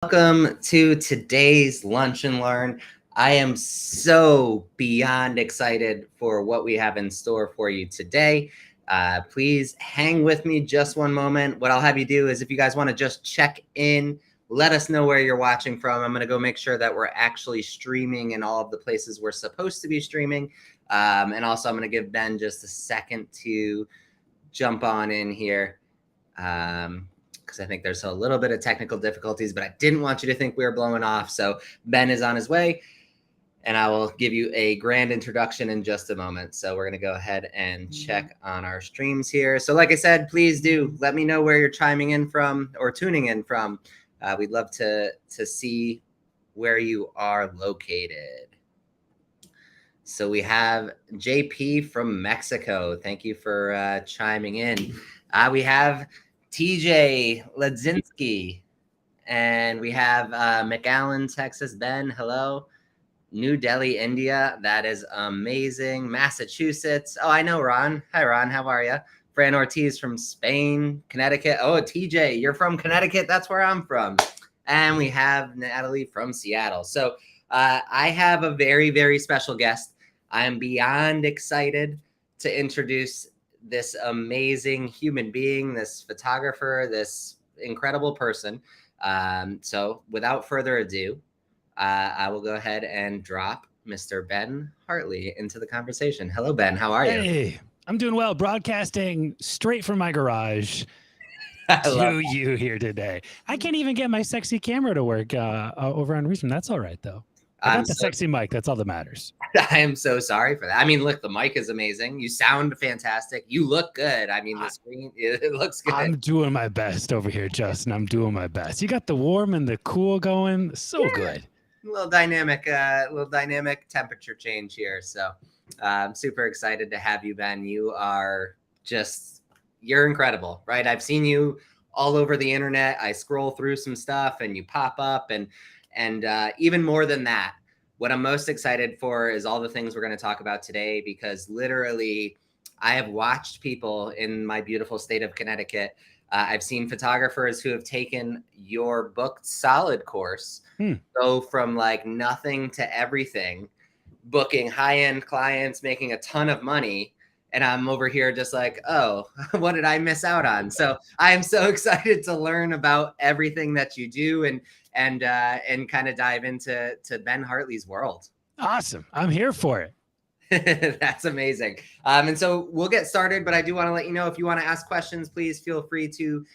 Welcome to today's Lunch and Learn. I am so beyond excited for what we have in store for you today. Please hang with me just one moment. What I'll have you do is if you guys want to just check in, let us know where you're watching from. I'm going to go make sure that we're actually streaming in all of the places we're supposed to be streaming. And also I'm going to give Ben just a second to jump on in here. Because I think there's a little bit of technical difficulties, but I didn't want you to think we were blowing off. So Ben is on his way, and I will give you a grand introduction in just a moment. So we're going to go ahead and check on our streams here. So like I said, please do let me know where you're chiming in from or tuning in from. We'd love to see where you are located. So we have JP from Mexico. Thank you for chiming in. We have TJ Ledzinski, and we have McAllen, Texas. Ben, hello. New Delhi, India. That is amazing. Massachusetts. Oh, I know Ron. Hi, Ron. How are you? Fran Ortiz from Spain. Connecticut. Oh, TJ, you're from Connecticut. That's where I'm from. And we have Natalie from Seattle. So I have a very, very special guest. I am beyond excited to introduce this amazing human being, this photographer, this incredible person. So without further ado, I will go ahead and drop Mr. Ben Hartley into the conversation. Hello, Ben. How are you? Hey, I'm doing well. Broadcasting straight from my garage to you here today. I can't even get my sexy camera to work over on Reason. That's all right, though. I got the sexy mic. That's all that matters. I am so sorry for that. I mean, look, the mic is amazing. You sound fantastic. You look good. I mean, the screen, it looks good. I'm doing my best over here, Justin. I'm doing my best. You got the warm and the cool going. So good. A little dynamic temperature change here. So I'm super excited to have you, Ben. You are you're incredible, right? I've seen you all over the internet. I scroll through some stuff and you pop up and even more than that, what I'm most excited for is all the things we're going to talk about today, because literally I have watched people in my beautiful state of Connecticut. I've seen photographers who have taken your booked solid course, go from like nothing to everything, booking high-end clients, making a ton of money. And I'm over here just like, oh, what did I miss out on? So I am so excited to learn about everything that you do and kind of dive into Ben Hartley's world. Awesome. I'm here for it. That's amazing. And so we'll get started, but I do want to let you know, if you want to ask questions, please feel free to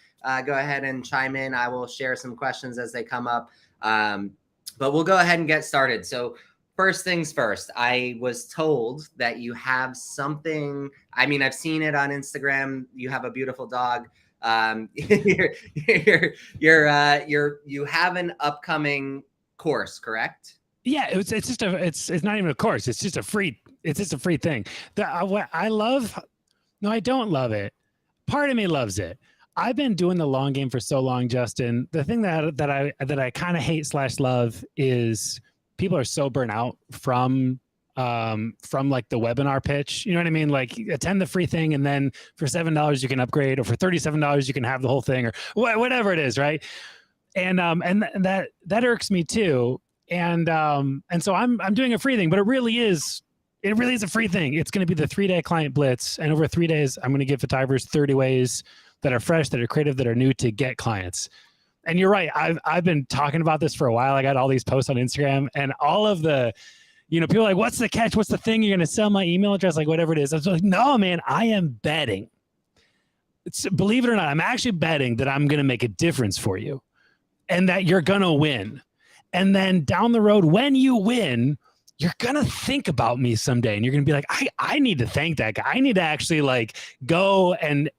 go ahead and chime in. I will share some questions as they come up. But we'll go ahead and get started. So first things first, I was told that you have something. I mean, I've seen it on Instagram. You have a beautiful dog. You have an upcoming course, correct? Yeah, it's not even a course. It's just a free thing. What I love. No, I don't love it. Part of me loves it. I've been doing the long game for so long, Justin. The thing that I kind of hate / love is people are so burnt out from like the webinar pitch. You know what I mean? Like, attend the free thing, and then for $7 you can upgrade, or for $37 you can have the whole thing, or whatever it is, right? And that irks me too. And so I'm doing a free thing, but it really is a free thing. It's going to be the 3-day Client Blitz, and over 3 days I'm going to give photographers 30 ways that are fresh, that are creative, that are new to get clients. And you're right. I've been talking about this for a while. I got all these posts on Instagram, and all of the, people are like, what's the catch? What's the thing? You're going to sell my email address? Like, whatever it is. I was like, no, man, I am betting. Believe it or not, I'm actually betting that I'm going to make a difference for you and that you're going to win. And then down the road, when you win, you're going to think about me someday, and you're going to be like, I need to thank that guy. I need to actually like go and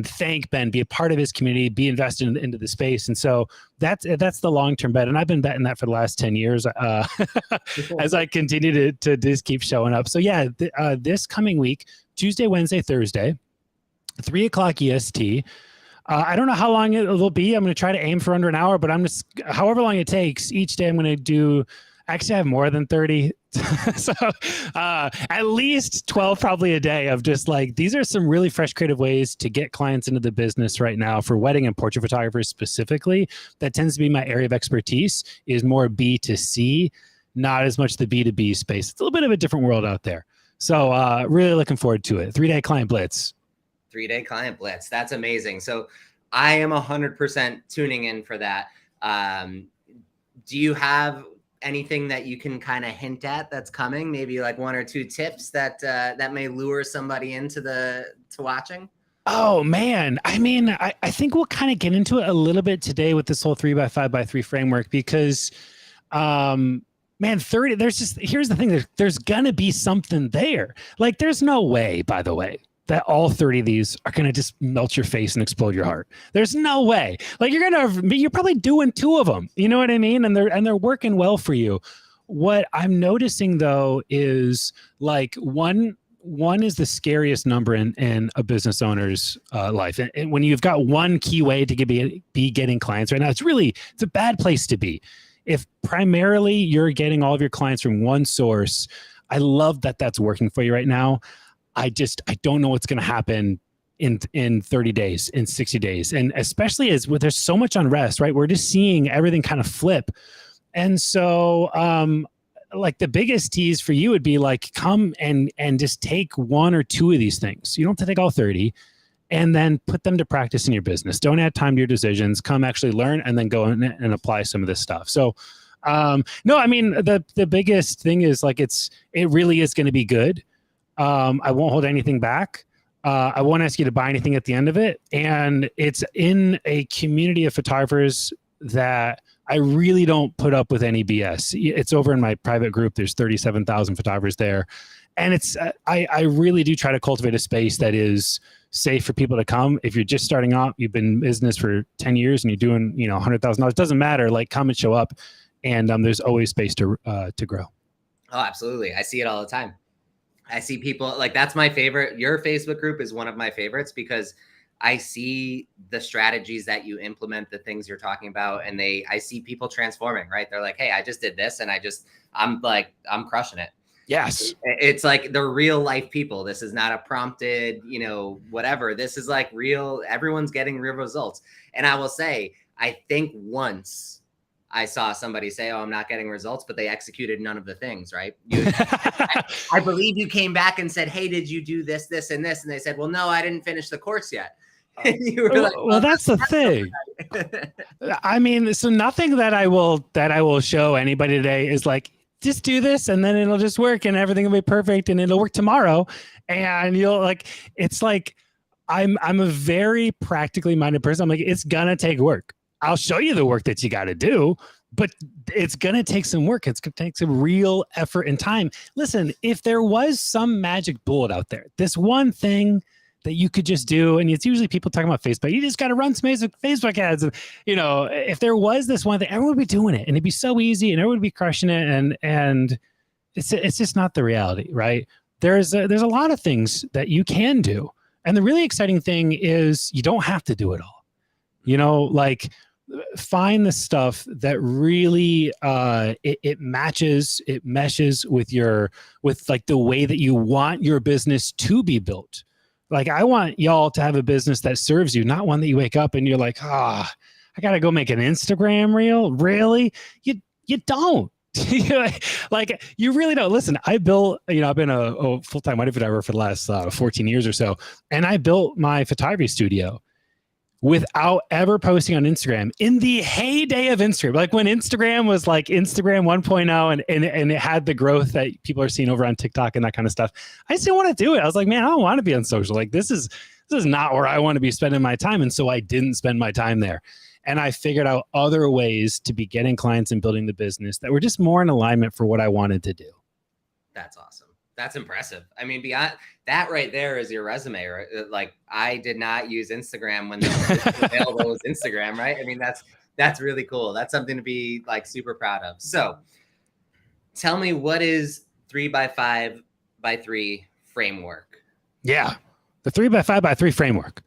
thank Ben, be a part of his community, be invested into the space. And so that's the long-term bet. And I've been betting that for the last 10 years as I continue to just keep showing up. So yeah, this coming week, Tuesday, Wednesday, Thursday, 3:00 EST. I don't know how long it'll be. I'm going to try to aim for under an hour, but I'm just, however long it takes, each day I'm going to do Actually, I have more than 30. So at least 12 probably a day of just like, these are some really fresh creative ways to get clients into the business right now for wedding and portrait photographers specifically. That tends to be my area of expertise, is more B2C, not as much the B2B space. It's a little bit of a different world out there. So really looking forward to it. 3-day Client Blitz. 3-day Client Blitz. That's amazing. So I am 100% tuning in for that. Do you have anything that you can kind of hint at that's coming? Maybe like 1 or 2 tips that that may lure somebody into to watching? Oh man. I mean, I think we'll kind of get into it a little bit today with this whole 3x5x3 framework, because man, 30, here's the thing, there's gonna be something there. Like, there's no way, by the way, that all 30 of these are gonna just melt your face and explode your heart. There's no way. Like, you're probably doing 2 of them. You know what I mean? And they're working well for you. What I'm noticing though is like one is the scariest number in a business owner's life. And when you've got one key way to be getting clients right now, it's a bad place to be. If primarily you're getting all of your clients from one source, I love that that's working for you right now. I don't know what's going to happen in 30 days, in 60 days. And especially there's so much unrest, right? We're just seeing everything kind of flip. And so, like, the biggest tease for you would be like, come and just take 1 or 2 of these things. You don't have to take all 30, and then put them to practice in your business. Don't add time to your decisions. Come actually learn, and then go in and apply some of this stuff. So, no, I mean, the biggest thing is like, it really is going to be good. I won't hold anything back. I won't ask you to buy anything at the end of it. And it's in a community of photographers that I really don't put up with any BS. It's over in my private group. There's 37,000 photographers there. And it's, I really do try to cultivate a space that is safe for people to come. If you're just starting out, you've been in business for 10 years and you're doing, $100,000, it doesn't matter. Like, come and show up, and there's always space to grow. Oh, absolutely. I see it all the time. I see people like, that's my favorite. Your Facebook group is one of my favorites because I see the strategies that you implement, the things you're talking about, and I see people transforming, right? They're like, hey, I just did this, and I'm crushing it. Yes. It's like the real life people. This is not a prompted, whatever. This is like real. Everyone's getting real results. And I will say, I think once I saw somebody say, oh, I'm not getting results, but they executed none of the things, right? I believe you came back and said, hey, did you do this, this, and this? And they said, well, no, I didn't finish the course yet. You were like, well, that's the thing. I mean, so nothing that I will show anybody today is like, just do this and then it'll just work and everything will be perfect and it'll work tomorrow. And you'll like, it's like, I'm a very practically minded person. I'm like, it's gonna take work. I'll show you the work that you got to do, but it's going to take some work. It's going to take some real effort and time. Listen, if there was some magic bullet out there, this one thing that you could just do, and it's usually people talking about Facebook, you just got to run some Facebook ads. And, if there was this one thing, everyone would be doing it and it'd be so easy and everyone would be crushing it. And it's just not the reality, right? There's a lot of things that you can do. And the really exciting thing is you don't have to do it all. Like, find the stuff that really it matches, it meshes with like the way that you want your business to be built. Like, I want y'all to have a business that serves you, not one that you wake up and you're like, I gotta go make an Instagram reel. Really? You don't. Like, you really don't. Listen, I've been a full-time wedding photographer for the last 14 years or so, and I built my photography studio without ever posting on Instagram in the heyday of Instagram. Like, when Instagram was like Instagram 1.0 and it had the growth that people are seeing over on TikTok and that kind of stuff. I just didn't want to do it. I was like, man, I don't want to be on social. Like, this is not where I want to be spending my time. And so I didn't spend my time there. And I figured out other ways to be getting clients and building the business that were just more in alignment for what I wanted to do. That's awesome. That's impressive. I mean, beyond that right there is your resume, right? Like, I did not use Instagram when the available was Instagram, right? I mean, that's really cool. That's something to be like super proud of. So tell me, what is 3x5x3 framework? Yeah. The 3x5x3 framework.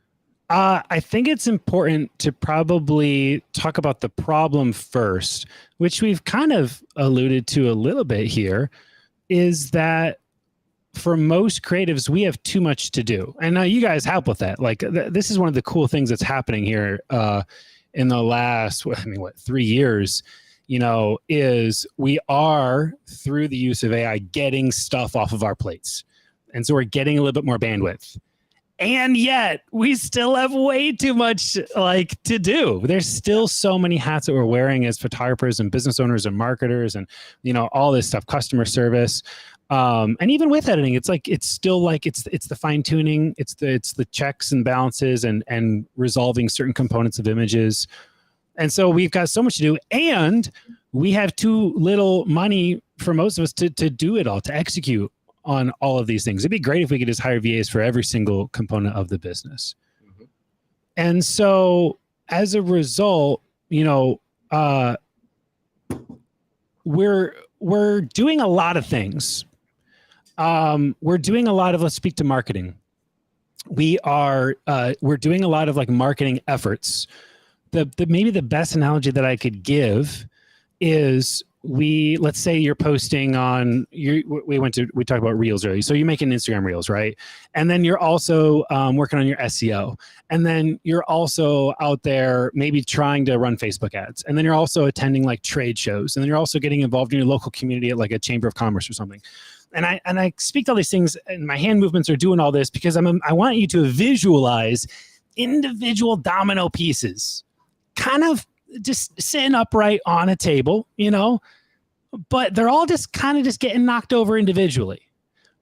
I think it's important to probably talk about the problem first, which we've kind of alluded to a little bit here, is that for most creatives, we have too much to do. And now you guys help with that. Like this is one of the cool things that's happening here in the last, 3 years, is we are, through the use of AI, getting stuff off of our plates. And so we're getting a little bit more bandwidth. And yet we still have way too much to do. There's still so many hats that we're wearing as photographers and business owners and marketers and, all this stuff, customer service. And even with editing, it's still it's the fine tuning, it's the checks and balances and resolving certain components of images. And so we've got so much to do, and we have too little money for most of us to do it all, to execute on all of these things. It'd be great if we could just hire VAs for every single component of the business. Mm-hmm. And so as a result, we're doing a lot of things. We're doing a lot of, let's speak to marketing. We're doing a lot of marketing efforts. Maybe the best analogy that I could give is let's say you're posting on we talked about reels earlier. So you're making Instagram reels, right? And then you're also working on your SEO. And then you're also out there maybe trying to run Facebook ads. And then you're also attending trade shows. And then you're also getting involved in your local community at a chamber of commerce or something. And I speak to all these things, and my hand movements are doing all this because I want you to visualize individual domino pieces, kind of just sitting upright on a table, but they're all just kind of just getting knocked over individually.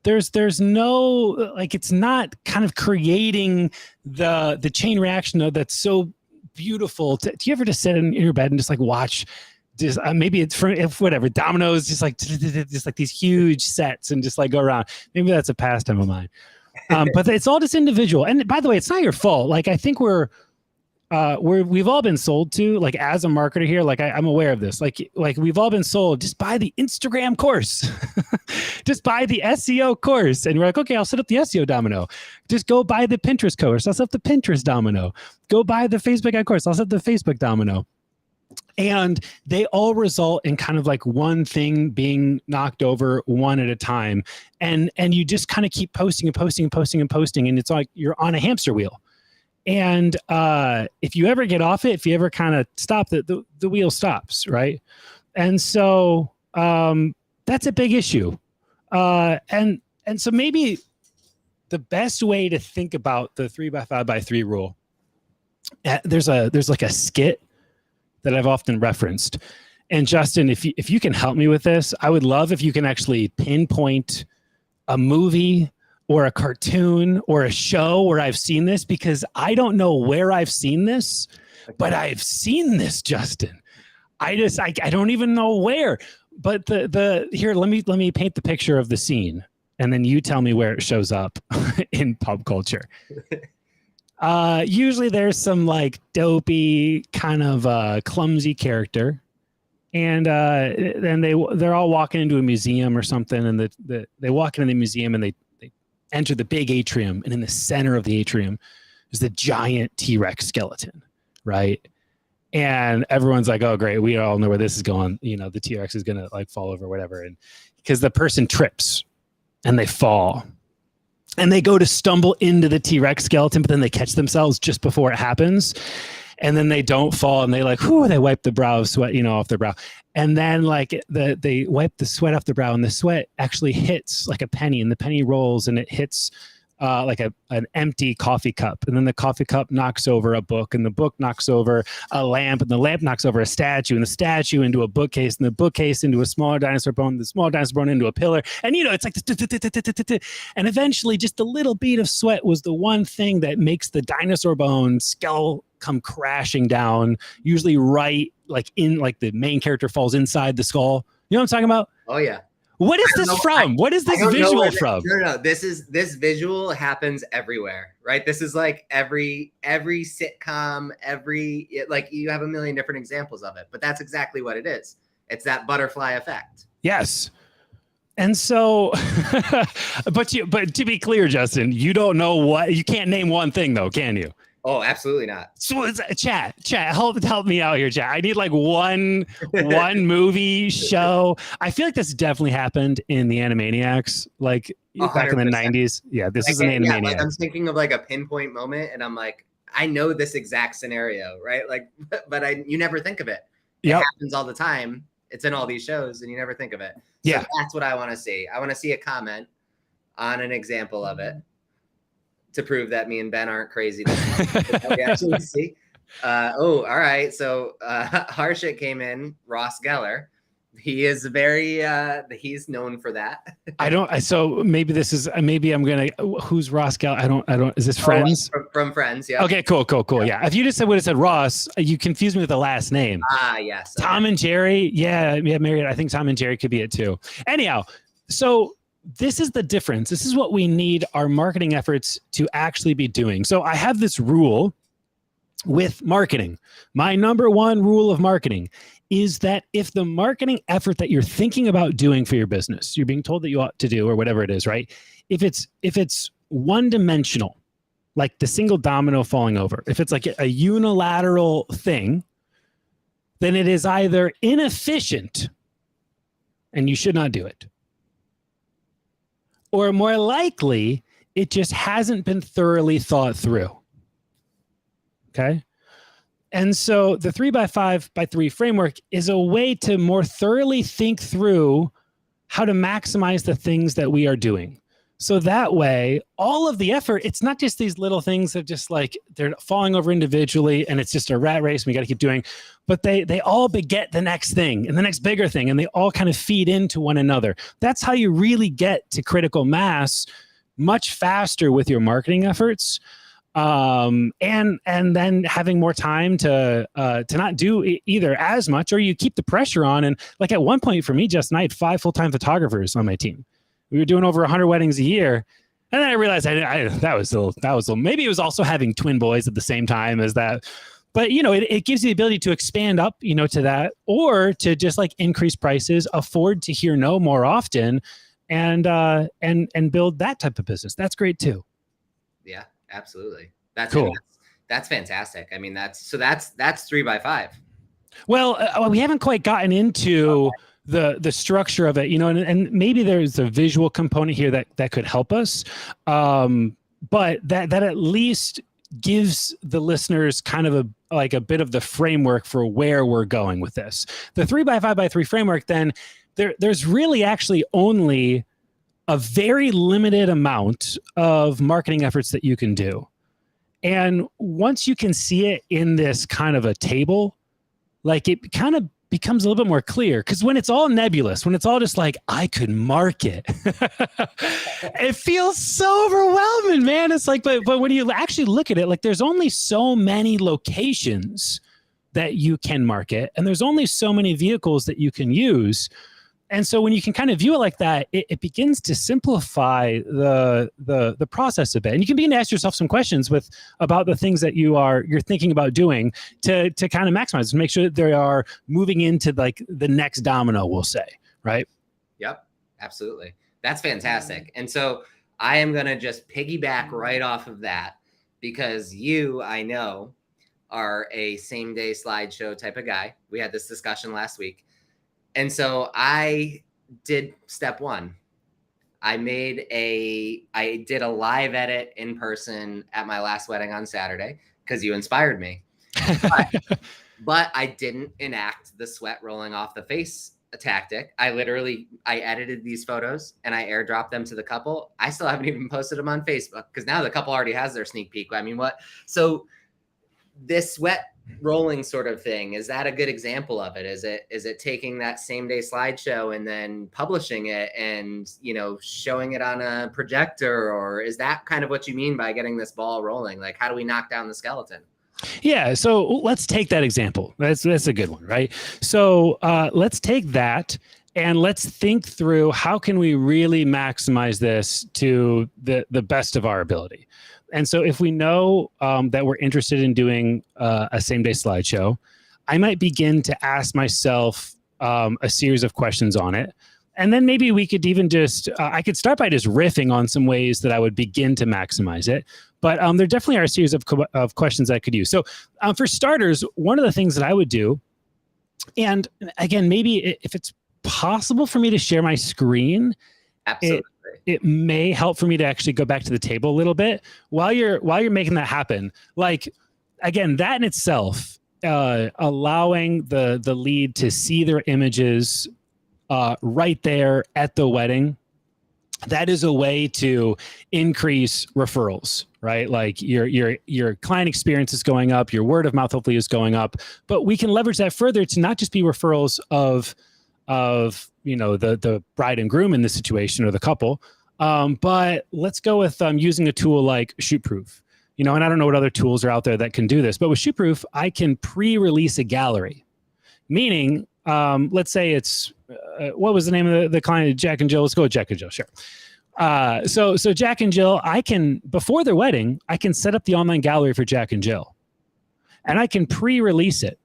There's no, it's not kind of creating the chain reaction that's so beautiful. Do you ever just sit in your bed and just watch, just maybe it's whatever, dominoes, just these huge sets and just go around. Maybe that's a pastime of mine. But it's all just individual. And by the way, it's not your fault. I think we've all been sold to, as a marketer here, I'm aware of this. We've all been sold, just buy the Instagram course, just buy the SEO course. And we're okay, I'll set up the SEO domino. Just go buy the Pinterest course. I'll set up the Pinterest domino. Go buy the Facebook ad course. I'll set up the Facebook domino. And they all result in kind of one thing being knocked over one at a time. And you just kind of keep posting and posting and posting and posting. And it's you're on a hamster wheel. And if you ever get off it, if you ever kind of stop it, the wheel stops, right? And so that's a big issue. And so maybe the best way to think about the 3x5x3 rule, there's a skit that I've often referenced. And Justin, if you can help me with this, I would love if you can actually pinpoint a movie or a cartoon or a show where I've seen this, because I don't know where I've seen this, but I've seen this, Justin. I don't even know where. But here, let me paint the picture of the scene, and then you tell me where it shows up in pop culture. Usually there's some dopey kind of clumsy character, and then they're all walking into a museum or something, and they walk into the museum and they enter the big atrium, and in the center of the atrium is the giant T-Rex skeleton, right? And everyone's oh great, we all know where this is going. The T-Rex is gonna fall over, whatever, and because the person trips and they fall. And they go to stumble into the T-Rex skeleton, but then they catch themselves just before it happens. And then they don't fall, and they they wipe the brow of sweat, off their brow. And then they wipe the sweat off the brow, and the sweat actually hits a penny, and the penny rolls and it hits an empty coffee cup. And then the coffee cup knocks over a book, and the book knocks over a lamp, and the lamp knocks over a statue, and the statue into a bookcase, and the bookcase into a smaller dinosaur bone, the smaller dinosaur bone into a pillar. And it's and eventually just a little bead of sweat was the one thing that makes the dinosaur bone skull come crashing down, usually right in the main character falls inside the skull. You know what I'm talking about? Oh yeah. What is this from? What is this visual from? No. This visual happens everywhere, right? This is every sitcom, you have a million different examples of it, but that's exactly what it is. It's that butterfly effect. Yes. And so, but to be clear, Justin, you don't know you can't name one thing though, can you? Oh, absolutely not. So it's, chat, help me out here, chat. I need like one movie show. I feel like this definitely happened in the Animaniacs, like back in the 100%. '90s. Yeah, this Like, is an Animaniacs. like I'm thinking of like a pinpoint moment, and I'm like, I know this exact scenario, right? Like, but you never think of it. It happens all the time. It's in all these shows, and you never think of it. So that's what I want to see. I want to see a comment on an example of it to prove that me and Ben aren't crazy. That we actually see. All right. So Harshit came in, Ross Geller. He is very he's known for that. So maybe this is maybe I'm gonna who's Ross Geller? I don't is this Friends? From Friends, yeah. Okay, cool. Yeah. If you just would have said Ross, you confused me with the last name. Yes. Tom and Jerry. Yeah, Marriott. I think Tom and Jerry could be it too. Anyhow, so this is the difference. This is what we need our marketing efforts to actually be doing. So I have this rule with marketing. My number one rule of marketing is that if the marketing effort that you're thinking about doing for your business, you're being told that you ought to do or whatever it is, right? If it's one dimensional, like the single domino falling over, if it's like a unilateral thing, then it is either inefficient and you should not do it. Or more likely, it just hasn't been thoroughly thought through. Okay. And so the 3x5x3 framework is a way to more thoroughly think through how to maximize the things that we are doing. So that way, all of the effort, it's not just these little things that just like they're falling over individually and it's just a rat race and we got to keep doing, but they all beget the next thing and the next bigger thing, and they all kind of feed into one another. That's how you really get to critical mass much faster with your marketing efforts. And then having more time to not do either as much, or you keep the pressure on. And like at one point for me, Justin, I had 5 full-time photographers on my team. We were doing over 100 weddings a year. And then I realized that was a little, maybe it was also having twin boys at the same time as that. But, it gives you the ability to expand up, to that, or to just like increase prices, afford to hear no more often, and build that type of business. That's great too. Yeah, absolutely. That's cool. That's fantastic. I mean, that's 3x5. Well, we haven't quite gotten into the structure of it, and maybe there's a visual component here that could help us. But that at least gives the listeners kind of a bit of the framework for where we're going with this. The 3x5x3 framework, then there's really actually only a very limited amount of marketing efforts that you can do. And once you can see it in this kind of a table, like it kind of becomes a little bit more clear, because when it's all nebulous, when it's all just like, I could market, it feels so overwhelming, man. It's like, but when you actually look at it, like there's only so many locations that you can market, and there's only so many vehicles that you can use. And so when you can kind of view it like that, it begins to simplify the process a bit. And you can begin to ask yourself some questions about the things that you're thinking about doing to kind of maximize, to make sure that they are moving into like the next domino, we'll say, right? Yep, absolutely. That's fantastic. And so I am going to just piggyback right off of that, because I know, are a same day slideshow type of guy. We had this discussion last week. And so I did step one. I did a live edit in person at my last wedding on Saturday, because you inspired me. But I didn't enact the sweat rolling off the face tactic. I edited these photos and I airdropped them to the couple. I still haven't even posted them on Facebook, because now the couple already has their sneak peek. I mean, what? So this sweat rolling sort of thing, is that a good example of it? Is it taking that same day slideshow and then publishing it and showing it on a projector, or is that kind of what you mean by getting this ball rolling? Like, how do we knock down the skeleton? Yeah, so let's take that example. That's a good one, right? So let's take that and let's think through, how can we really maximize this to the best of our ability? And so if we know that we're interested in doing a same-day slideshow, I might begin to ask myself a series of questions on it. And then maybe we could even I could start by just riffing on some ways that I would begin to maximize it. But there definitely are a series of questions that I could use. So for starters, one of the things that I would do, and again, maybe if it's possible for me to share my screen, Absolutely. It may help for me to actually go back to the table a little bit while you're making that happen. Like, again, that in itself, allowing the lead to see their images right there at the wedding, that is a way to increase referrals, right? Like your client experience is going up, your word of mouth hopefully is going up, but we can leverage that further to not just be referrals of the bride and groom in this situation, or the couple, but let's go with using a tool like ShootProof. And I don't know what other tools are out there that can do this, but with ShootProof, I can pre-release a gallery, meaning let's say it's what was the name of the client? Jack and Jill. Let's go with Jack and Jill. Sure. So Jack and Jill, I can, before their wedding, I can set up the online gallery for Jack and Jill, and I can pre-release it.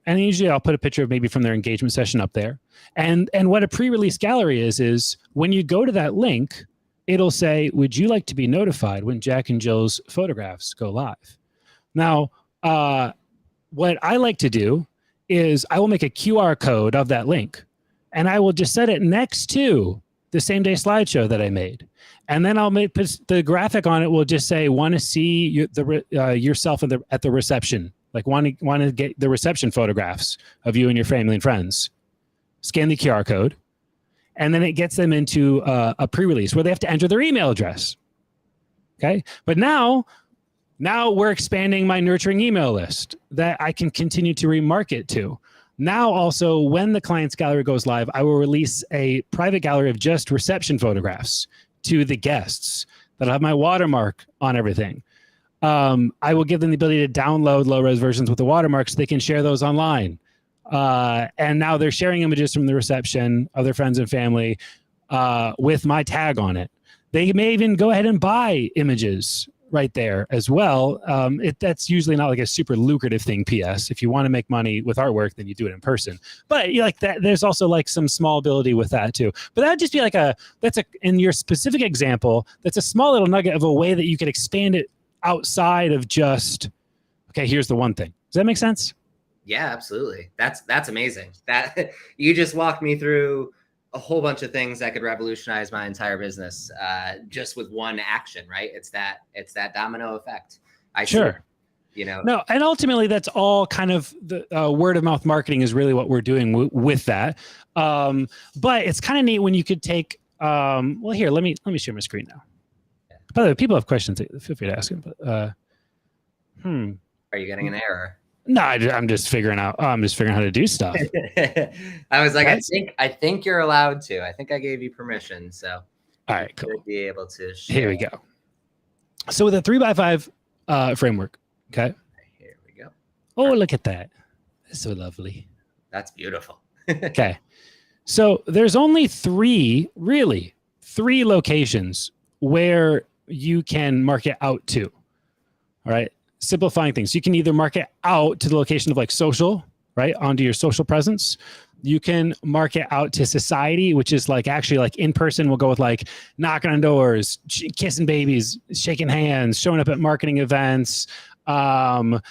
And usually I'll put a picture of maybe from their engagement session up there. And what a pre-release gallery is when you go to that link, it'll say, would you like to be notified when Jack and Jill's photographs go live? Now, what I like to do is I will make a QR code of that link, and I will just set it next to the same day slideshow that I made. And then I'll make the graphic on it will just say, want to see yourself at the reception. Like want to get the reception photographs of you and your family and friends. Scan the QR code, and then it gets them into a pre-release where they have to enter their email address. Okay, but now we're expanding my nurturing email list that I can continue to remarket to. Now also, when the client's gallery goes live, I will release a private gallery of just reception photographs to the guests that'll have my watermark on everything. I will give them the ability to download low-res versions with the watermarks so they can share those online. And now they're sharing images from the reception of their friends and family with my tag on it. They may even go ahead and buy images right there as well. That's usually not like a super lucrative thing, PS. If you want to make money with artwork, then you do it in person. But like that, there's also like some small ability with that too. But that'd just be like in your specific example, that's a small little nugget of a way that you could expand it outside of just, okay, here's the one thing. Does that make sense? Yeah, absolutely. That's amazing. That you just walked me through a whole bunch of things that could revolutionize my entire business just with one action, right? It's that domino effect. Sure. No, and ultimately that's all kind of the word of mouth marketing is really what we're doing with that. But it's kind of neat when you could take, well, here, let me share my screen now. By the way, people have questions. Feel free to ask them. But, Are you getting an error? No, I'm just figuring out. I'm just figuring out how to do stuff. I was like, I think you're allowed to. I think I gave you permission. So, all right, cool. Be able to share. Here we go. So with a 3x5 framework, okay. Here we go. Oh, look at that! That's so lovely. That's beautiful. Okay, so there's only three locations where you can market out to. All right. Simplifying things. You can either market out to the location of like social, right? Onto your social presence. You can market out to society, which is like actually like in person. We'll go with like knocking on doors, kissing babies, shaking hands, showing up at marketing events, old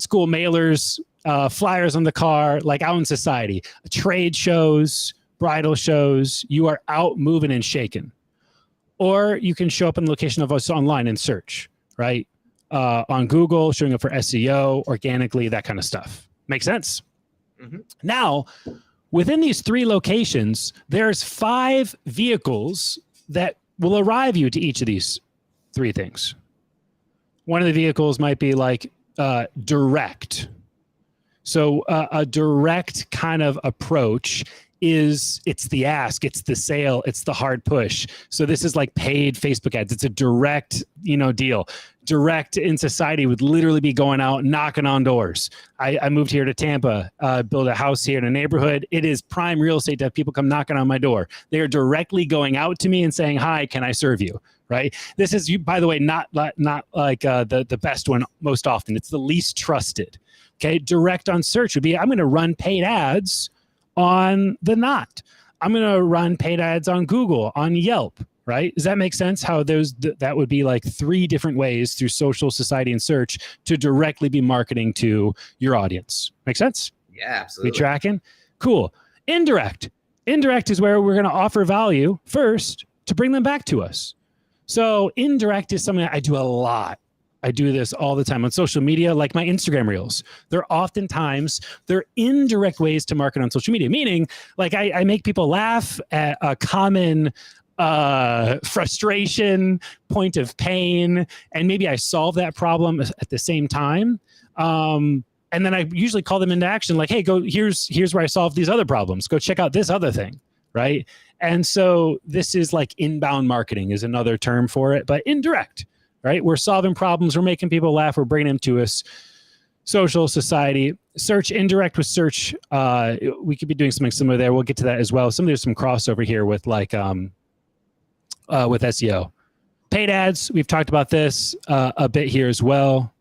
school mailers, flyers on the car, like out in society, trade shows, bridal shows. You are out moving and shaking. Or you can show up in the location of us online and search, right? On Google, showing up for SEO, organically, that kind of stuff. Make sense? Mm-hmm. Now, within these three locations, there's 5 vehicles that will arrive you to each of these 3 things. One of the vehicles might be like direct. So a direct kind of approach it's the ask, it's the sale, it's the hard push. So this is like paid Facebook ads. It's a direct, deal. Direct in society would literally be going out knocking on doors. I moved here to Tampa, build a house here in a neighborhood. It is prime real estate to have people come knocking on my door. They are directly going out to me and saying, "Hi, can I serve you?" Right? This is, by the way, not like the best one most often. It's the least trusted. Okay, direct on search would be, I'm going to run paid ads on the Knot. I'm going to run paid ads on Google, on Yelp, right? Does that make sense? How that would be like 3 different ways through social, society, and search to directly be marketing to your audience. Make sense? Yeah, absolutely. We tracking? Cool. Indirect. Indirect is where we're going to offer value first to bring them back to us. So indirect is something I do a lot. I do this all the time on social media, like my Instagram reels. They're indirect ways to market on social media, meaning like I make people laugh at a common frustration, point of pain, and maybe I solve that problem at the same time. And then I usually call them into action, like, hey, go, here's where I solve these other problems. Go check out this other thing, right? And so this is like inbound marketing is another term for it, but indirect, right? We're solving problems. We're making people laugh. We're bringing them to us. Social, society, search, indirect with search. We could be doing something similar there. We'll get to that as well. There's some crossover here with like with SEO. Paid ads. We've talked about this a bit here as well.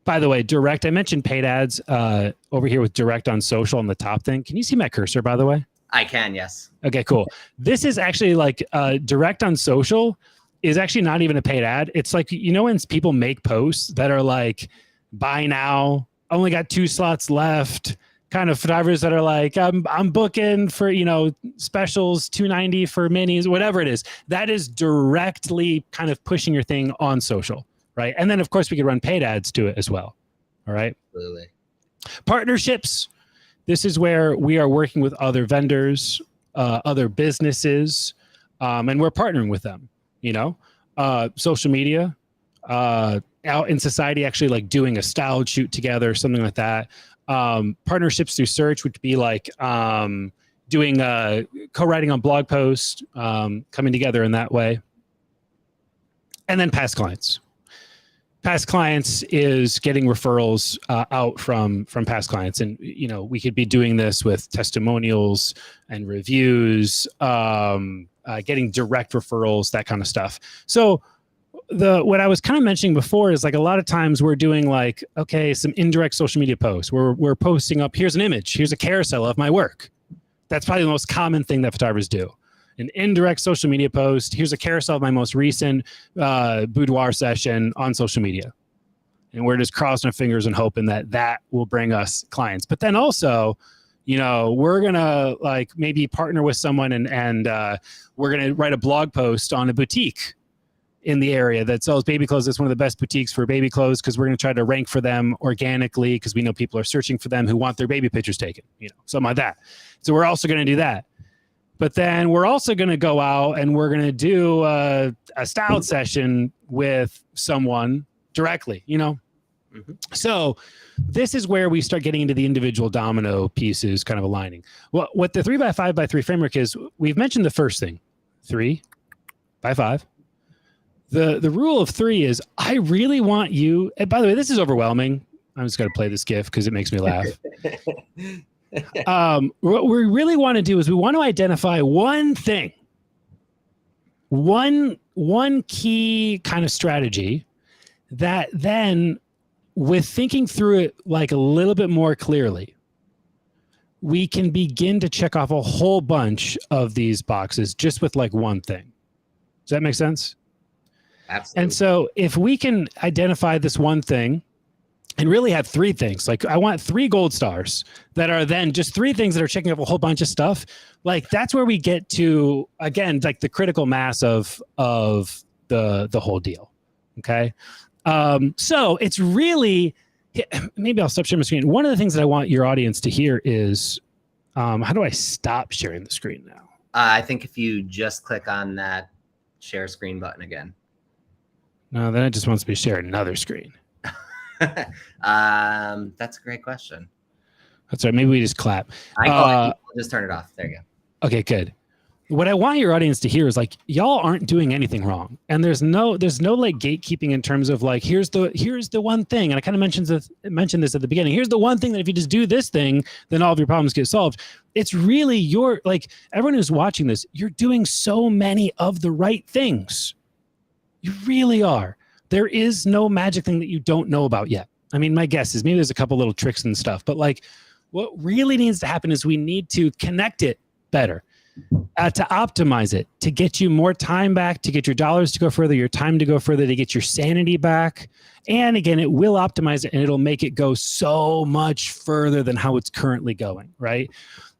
By the way, direct. I mentioned paid ads over here with direct on social on the top thing. Can you see my cursor, by the way? I can, yes. Okay, cool. This is actually like direct on social is actually not even a paid ad. It's like, you know, when people make posts that are like, buy now, only got 2 slots left, kind of photographers that are like, I'm booking for, you know, specials, $290 for minis, whatever it is. That is directly kind of pushing your thing on social, right? And then, of course, we could run paid ads to it as well, all right? Absolutely. Partnerships. This is where we are working with other vendors, other businesses, and we're partnering with them, you know, social media, out in society, actually like doing a styled shoot together, something like that. Partnerships through search would be like doing co-writing on blog posts, coming together in that way. And then past clients. Past clients is getting referrals out from past clients. And, you know, we could be doing this with testimonials and reviews, getting direct referrals, that kind of stuff. So what I was kind of mentioning before is like a lot of times we're doing like, okay, some indirect social media posts. We're posting up, here's an image, here's a carousel of my work. That's probably the most common thing that photographers do. An indirect social media post. Here's a carousel of my most recent boudoir session on social media. And we're just crossing our fingers and hoping that that will bring us clients. But then also, you know, we're going to like maybe partner with someone and we're going to write a blog post on a boutique in the area that sells baby clothes. It's one of the best boutiques for baby clothes because we're going to try to rank for them organically because we know people are searching for them who want their baby pictures taken, you know, something like that. So we're also going to do that. But then we're also going to go out and we're going to do a styled session with someone directly, you know? Mm-hmm. So this is where we start getting into the individual domino pieces kind of aligning. Well, what the 3x5x3 framework is, we've mentioned the first thing, 3x5. The rule of 3 is I really want you, and by the way, this is overwhelming. I'm just going to play this GIF because it makes me laugh. What we really want to do is we want to identify one thing, one key kind of strategy that then with thinking through it like a little bit more clearly, we can begin to check off a whole bunch of these boxes just with like one thing. Does that make sense? Absolutely. And so if we can identify this one thing and really have 3 things, like I want 3 gold stars that are then just 3 things that are checking up a whole bunch of stuff. Like that's where we get to, again, like the critical mass of the whole deal. Okay. So it's really, maybe I'll stop sharing my screen. One of the things that I want your audience to hear is, how do I stop sharing the screen now? I think if you just click on that share screen button again. No, then it just wants me to share another screen. That's a great question. That's right. Maybe we just clap. I'll just turn it off. There you go. Okay, good. What I want your audience to hear is like, y'all aren't doing anything wrong. And there's no like gatekeeping in terms of like, here's the one thing. And I kind of mentioned this at the beginning. Here's the one thing that if you just do this thing, then all of your problems get solved. It's really like everyone who's watching this, you're doing so many of the right things. You really are. There is no magic thing that you don't know about yet. I mean, my guess is maybe there's a couple little tricks and stuff, but like what really needs to happen is we need to connect it better. to optimize it, to get you more time back, to get your dollars to go further, your time to go further, to get your sanity back. And again, it will optimize it and it'll make it go so much further than how it's currently going, right?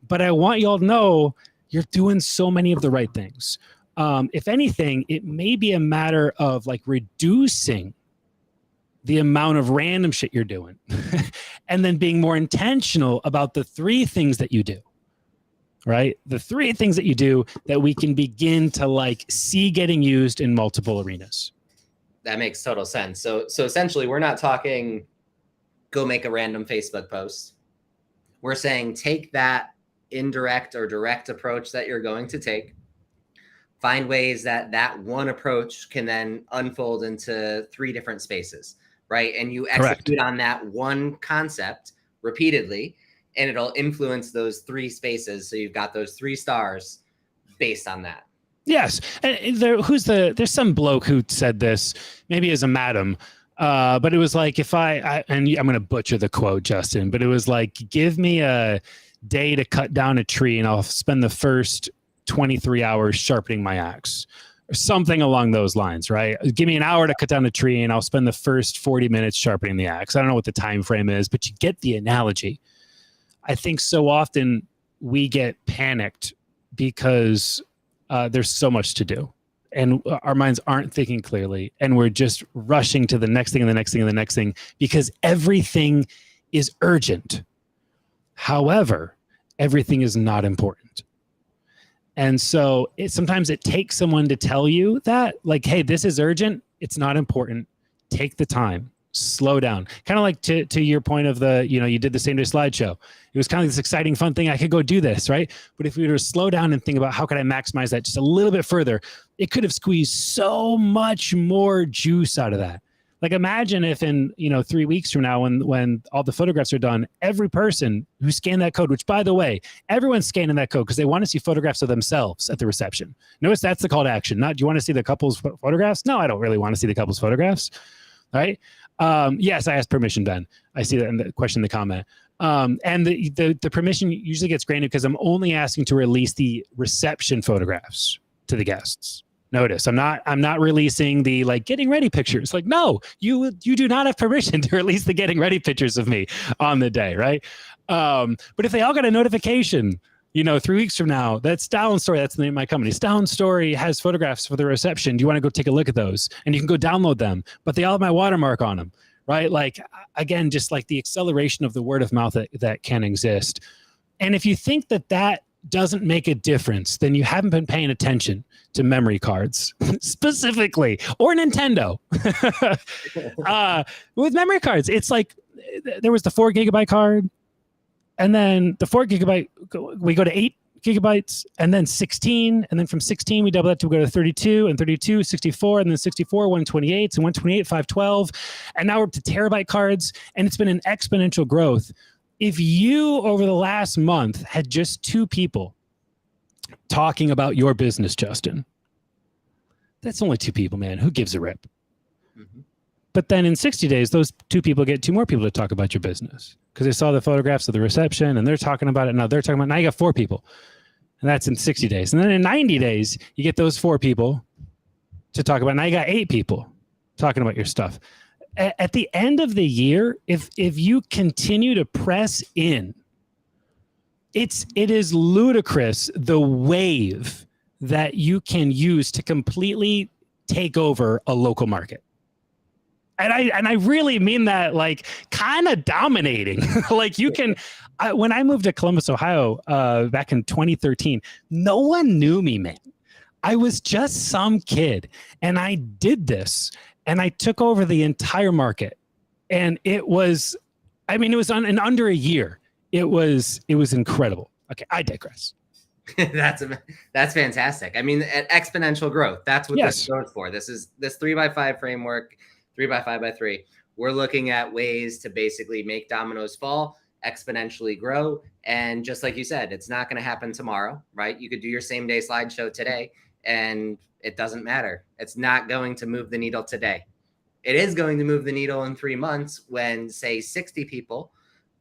But I want you all to know you're doing so many of the right things. If anything, it may be a matter of like reducing the amount of random shit you're doing and then being more intentional about the 3 things that you do. Right? The 3 things that you do that we can begin to like see getting used in multiple arenas. That makes total sense. So essentially we're not talking go make a random Facebook post. We're saying take that indirect or direct approach that you're going to take. Find ways that one approach can then unfold into 3 different spaces, right? And you execute on that one concept repeatedly, and it'll influence those 3 spaces. So you've got those 3 stars based on that. Yes. And there's some bloke who said this, maybe as a madam, but it was like, if and I'm going to butcher the quote, Justin, but it was like, give me a day to cut down a tree and I'll spend the first 23 hours sharpening my axe, or something along those lines, right? Give me an hour to cut down a tree and I'll spend the first 40 minutes sharpening the axe. I don't know what the time frame is, but you get the analogy. I think so often we get panicked because there's so much to do and our minds aren't thinking clearly. And we're just rushing to the next thing and the next thing and the next thing because everything is urgent. However, everything is not important. And so sometimes it takes someone to tell you that, like, hey, this is urgent. It's not important. Take the time. Slow down. Kind of like to your point of you did the same day slideshow. It was kind of this exciting, fun thing. I could go do this, right? But if we were to slow down and think about how could I maximize that just a little bit further, it could have squeezed so much more juice out of that. Like imagine if in 3 weeks from now, when all the photographs are done, every person who scanned that code, which by the way, everyone's scanning that code because they want to see photographs of themselves at the reception. Notice that's the call to action. Not, do you want to see the couple's photographs? No, I don't really want to see the couple's photographs. Right? Yes, I asked permission, Ben. I see that in the question in the comment. And the permission usually gets granted because I'm only asking to release the reception photographs to the guests. Notice I'm not releasing the like getting ready pictures. Like, no, you do not have permission to release the getting ready pictures of me on the day, right? But if they all got a notification, 3 weeks from now, that's Down Story. That's the name of my company. Down Story has photographs for the reception. Do you want to go take a look at those? And you can go download them, but they all have my watermark on them, right? Like, again, just like the acceleration of the word of mouth that can exist. And if you think that doesn't make a difference, then you haven't been paying attention to memory cards specifically, or Nintendo. With memory cards, it's like there was the 4 gigabyte card. And then the 4 gigabyte, we go to 8 gigabytes and then 16. And then from 16, we double that to go to 32 and 32, 64, and then 64, 128, and 128, 512. And now we're up to terabyte cards. And it's been an exponential growth. If you, over the last month, had just 2 people talking about your business, Justin, that's only 2 people, man. Who gives a rip? Mm-hmm. But then in 60 days, those 2 people get 2 more people to talk about your business because they saw the photographs of the reception and they're talking about it. Now they're talking about, now you got 4 people. And that's in 60 days. And then in 90 days, you get those 4 people to talk about it. Now you got 8 people talking about your stuff. At the end of the year, if you continue to press in, it is ludicrous the wave that you can use to completely take over a local market. And I really mean that, like, kind of dominating. Like you can, when I moved to Columbus, Ohio, back in 2013, no one knew me, man. I was just some kid, and I did this, and I took over the entire market, and it was, in under a year. It was incredible. Okay, I digress. That's fantastic. I mean, exponential growth. That's what this goes for. This 3x5 framework. 3x5x3. We're looking at ways to basically make dominoes fall, exponentially grow. And just like you said, it's not going to happen tomorrow, right? You could do your same day slideshow today and it doesn't matter. It's not going to move the needle today. It is going to move the needle in 3 months when, say, 60 people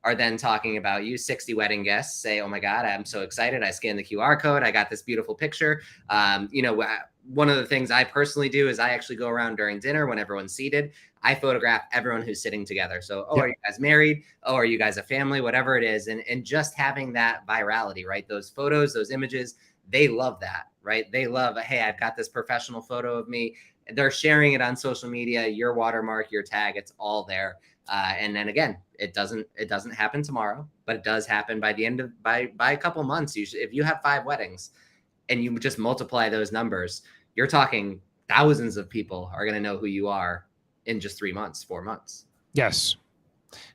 are then talking about you. 60 wedding guests say, oh my God, I'm so excited. I scanned the QR code. I got this beautiful picture. One of the things I personally do is I actually go around during dinner when everyone's seated. I photograph everyone who's sitting together. So, are you guys married? Oh, are you guys a family? Whatever it is. And just having that virality, right? Those photos, those images, they love that, right? They love, hey, I've got this professional photo of me. They're sharing it on social media, your watermark, your tag, it's all there. And then again, it doesn't happen tomorrow, but it does happen by the end of by a couple months. If you have 5 weddings and you just multiply those numbers, you're talking thousands of people are going to know who you are in just 3 months, 4 months. Yes.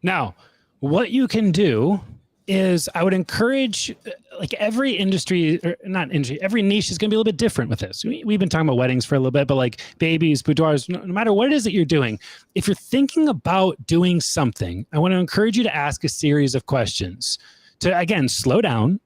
Now, what you can do is I would encourage, like every industry, or not industry, every niche is going to be a little bit different with this. We've been talking about weddings for a little bit, but like babies, boudoirs, no matter what it is that you're doing, if you're thinking about doing something, I want to encourage you to ask a series of questions to, again, slow down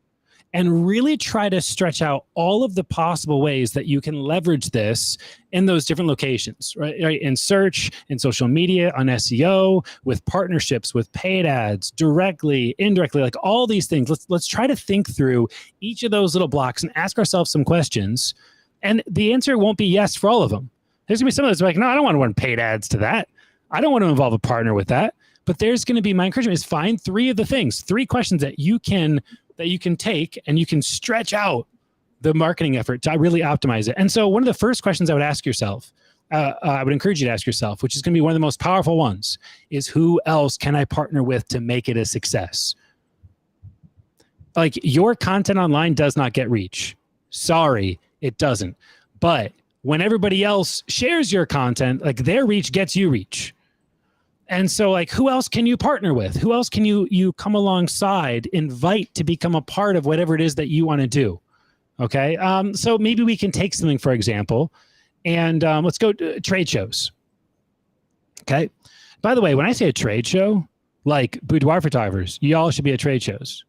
and really try to stretch out all of the possible ways that you can leverage this in those different locations, right? In search, in social media, on SEO, with partnerships, with paid ads, directly, indirectly, like all these things. Let's try to think through each of those little blocks and ask ourselves some questions. And the answer won't be yes for all of them. There's gonna be some of those like, no, I don't want to run paid ads to that. I don't want to involve a partner with that. But there's going to be, my encouragement is find 3 of the things, 3 questions that you can take and you can stretch out the marketing effort to really optimize it. And so one of the first questions I would ask yourself, I would encourage you to ask yourself, which is going to be one of the most powerful ones, is who else can I partner with to make it a success? Like your content online does not get reach. Sorry, it doesn't. But when everybody else shares your content, like their reach gets you reach. And so like, who else can you partner with? Who else can you come alongside, invite to become a part of whatever it is that you want to do? Okay. So maybe we can take something, for example, and let's go to trade shows. Okay. By the way, when I say a trade show, like boudoir photographers, y'all should be at trade shows.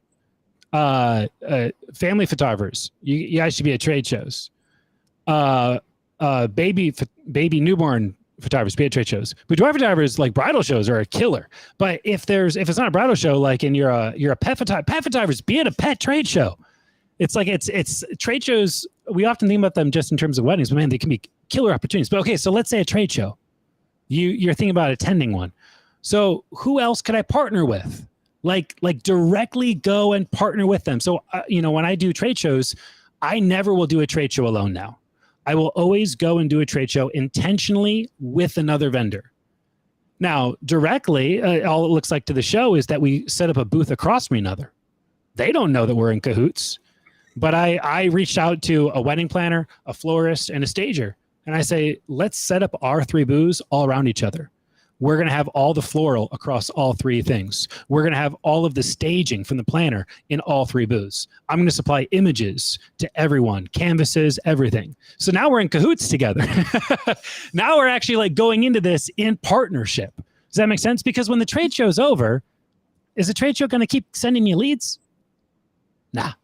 Family photographers, you guys should be at trade shows. Baby newborn photographers be at trade shows. Boudoir photographers, like bridal shows, are a killer. But if it's not a bridal show, like and you're a pet photographers, be at a pet trade show. It's like it's trade shows. We often think about them just in terms of weddings, but man, they can be killer opportunities. But okay, so let's say a trade show. You're thinking about attending one. So who else could I partner with? Like directly go and partner with them. So when I do trade shows, I never will do a trade show alone now. I will always go and do a trade show intentionally with another vendor. Now, directly, all it looks like to the show is that we set up a booth across from another. They don't know that we're in cahoots. But I reached out to a wedding planner, a florist, and a stager. And I say, let's set up our 3 booths all around each other. We're going to have all the floral across all 3 things. We're going to have all of the staging from the planner in all 3 booths. I'm going to supply images to everyone, canvases, everything. So now we're in cahoots together. Now we're actually like going into this in partnership. Does that make sense? Because when the trade show's over, is the trade show going to keep sending you leads? Nah.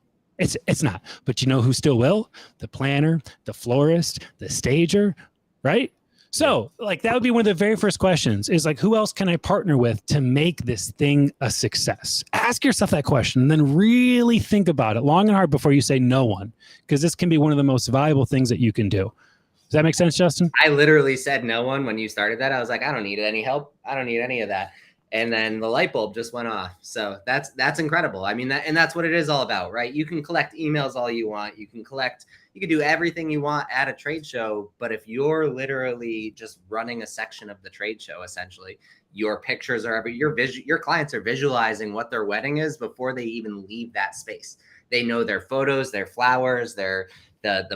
It's not. But you know who still will? The planner, the florist, the stager, right? So like that would be one of the very first questions is like, who else can I partner with to make this thing a success? Ask yourself that question and then really think about it long and hard before you say no one, because this can be one of the most valuable things that you can do. Does that make sense, Justin? I literally said no one when you started that. I was like, I don't need any help. I don't need any of that. And then the light bulb just went off. So that's incredible. I mean, that's what it is all about, right? You can collect emails all you want. You can do everything you want at a trade show. But if you're literally just running a section of the trade show, essentially, your pictures are your clients are visualizing what their wedding is before they even leave that space. They know their photos, their flowers, the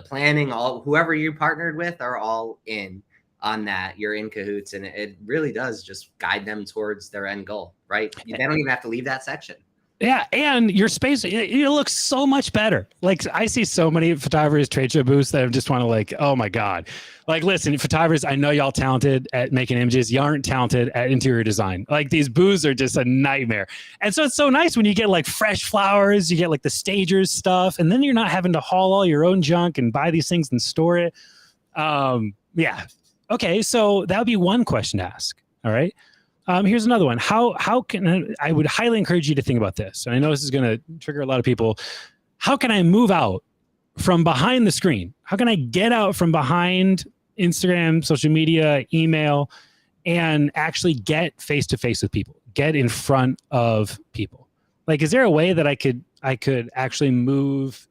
planning, whoever you partnered with are all in on that. You're in cahoots, and it really does just guide them towards their end goal, right? They don't even have to leave that section. Yeah, and your space, it looks so much better. Like I see so many photographers, trade show booths that I just want to like, oh my God. Like, listen, photographers, I know y'all talented at making images. You aren't talented at interior design. Like these booths are just a nightmare. And so it's so nice when you get like fresh flowers, you get like the stagers stuff, and then you're not having to haul all your own junk and buy these things and store it. Yeah. Okay, so that would be one question to ask. All right. Here's another one. How can I would highly encourage you to think about this. And I know this is going to trigger a lot of people. How can I move out from behind the screen? How can I get out from behind Instagram, social media, email, and actually get face to face with people, get in front of people? Like, is there a way that I could actually move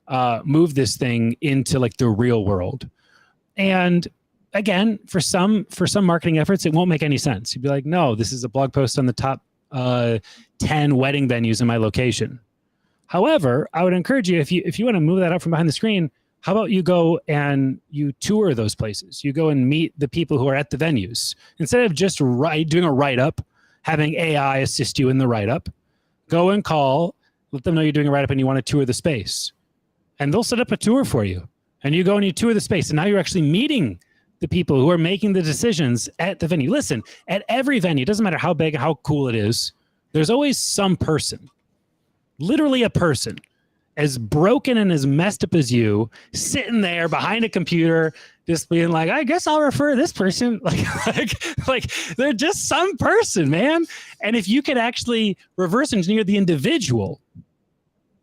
this thing into like the real world? And again, for some marketing efforts, it won't make any sense. You'd be like, no, this is a blog post on the top 10 wedding venues in my location. However, I would encourage you, if you want to move that up from behind the screen, how about you go and you tour those places? You go and meet the people who are at the venues. Instead of just doing a write-up, having AI assist you in the write-up, go and call, let them know you're doing a write-up and you want to tour the space. And they'll set up a tour for you. And you go and you tour the space. And now you're actually meeting the people who are making the decisions at the venue. Listen, at every venue, it doesn't matter how big, how cool it is, there's always some person, literally a person, as broken and as messed up as you, sitting there behind a computer, just being like, I guess I'll refer this person. Like they're just some person, man. And if you could actually reverse engineer the individual,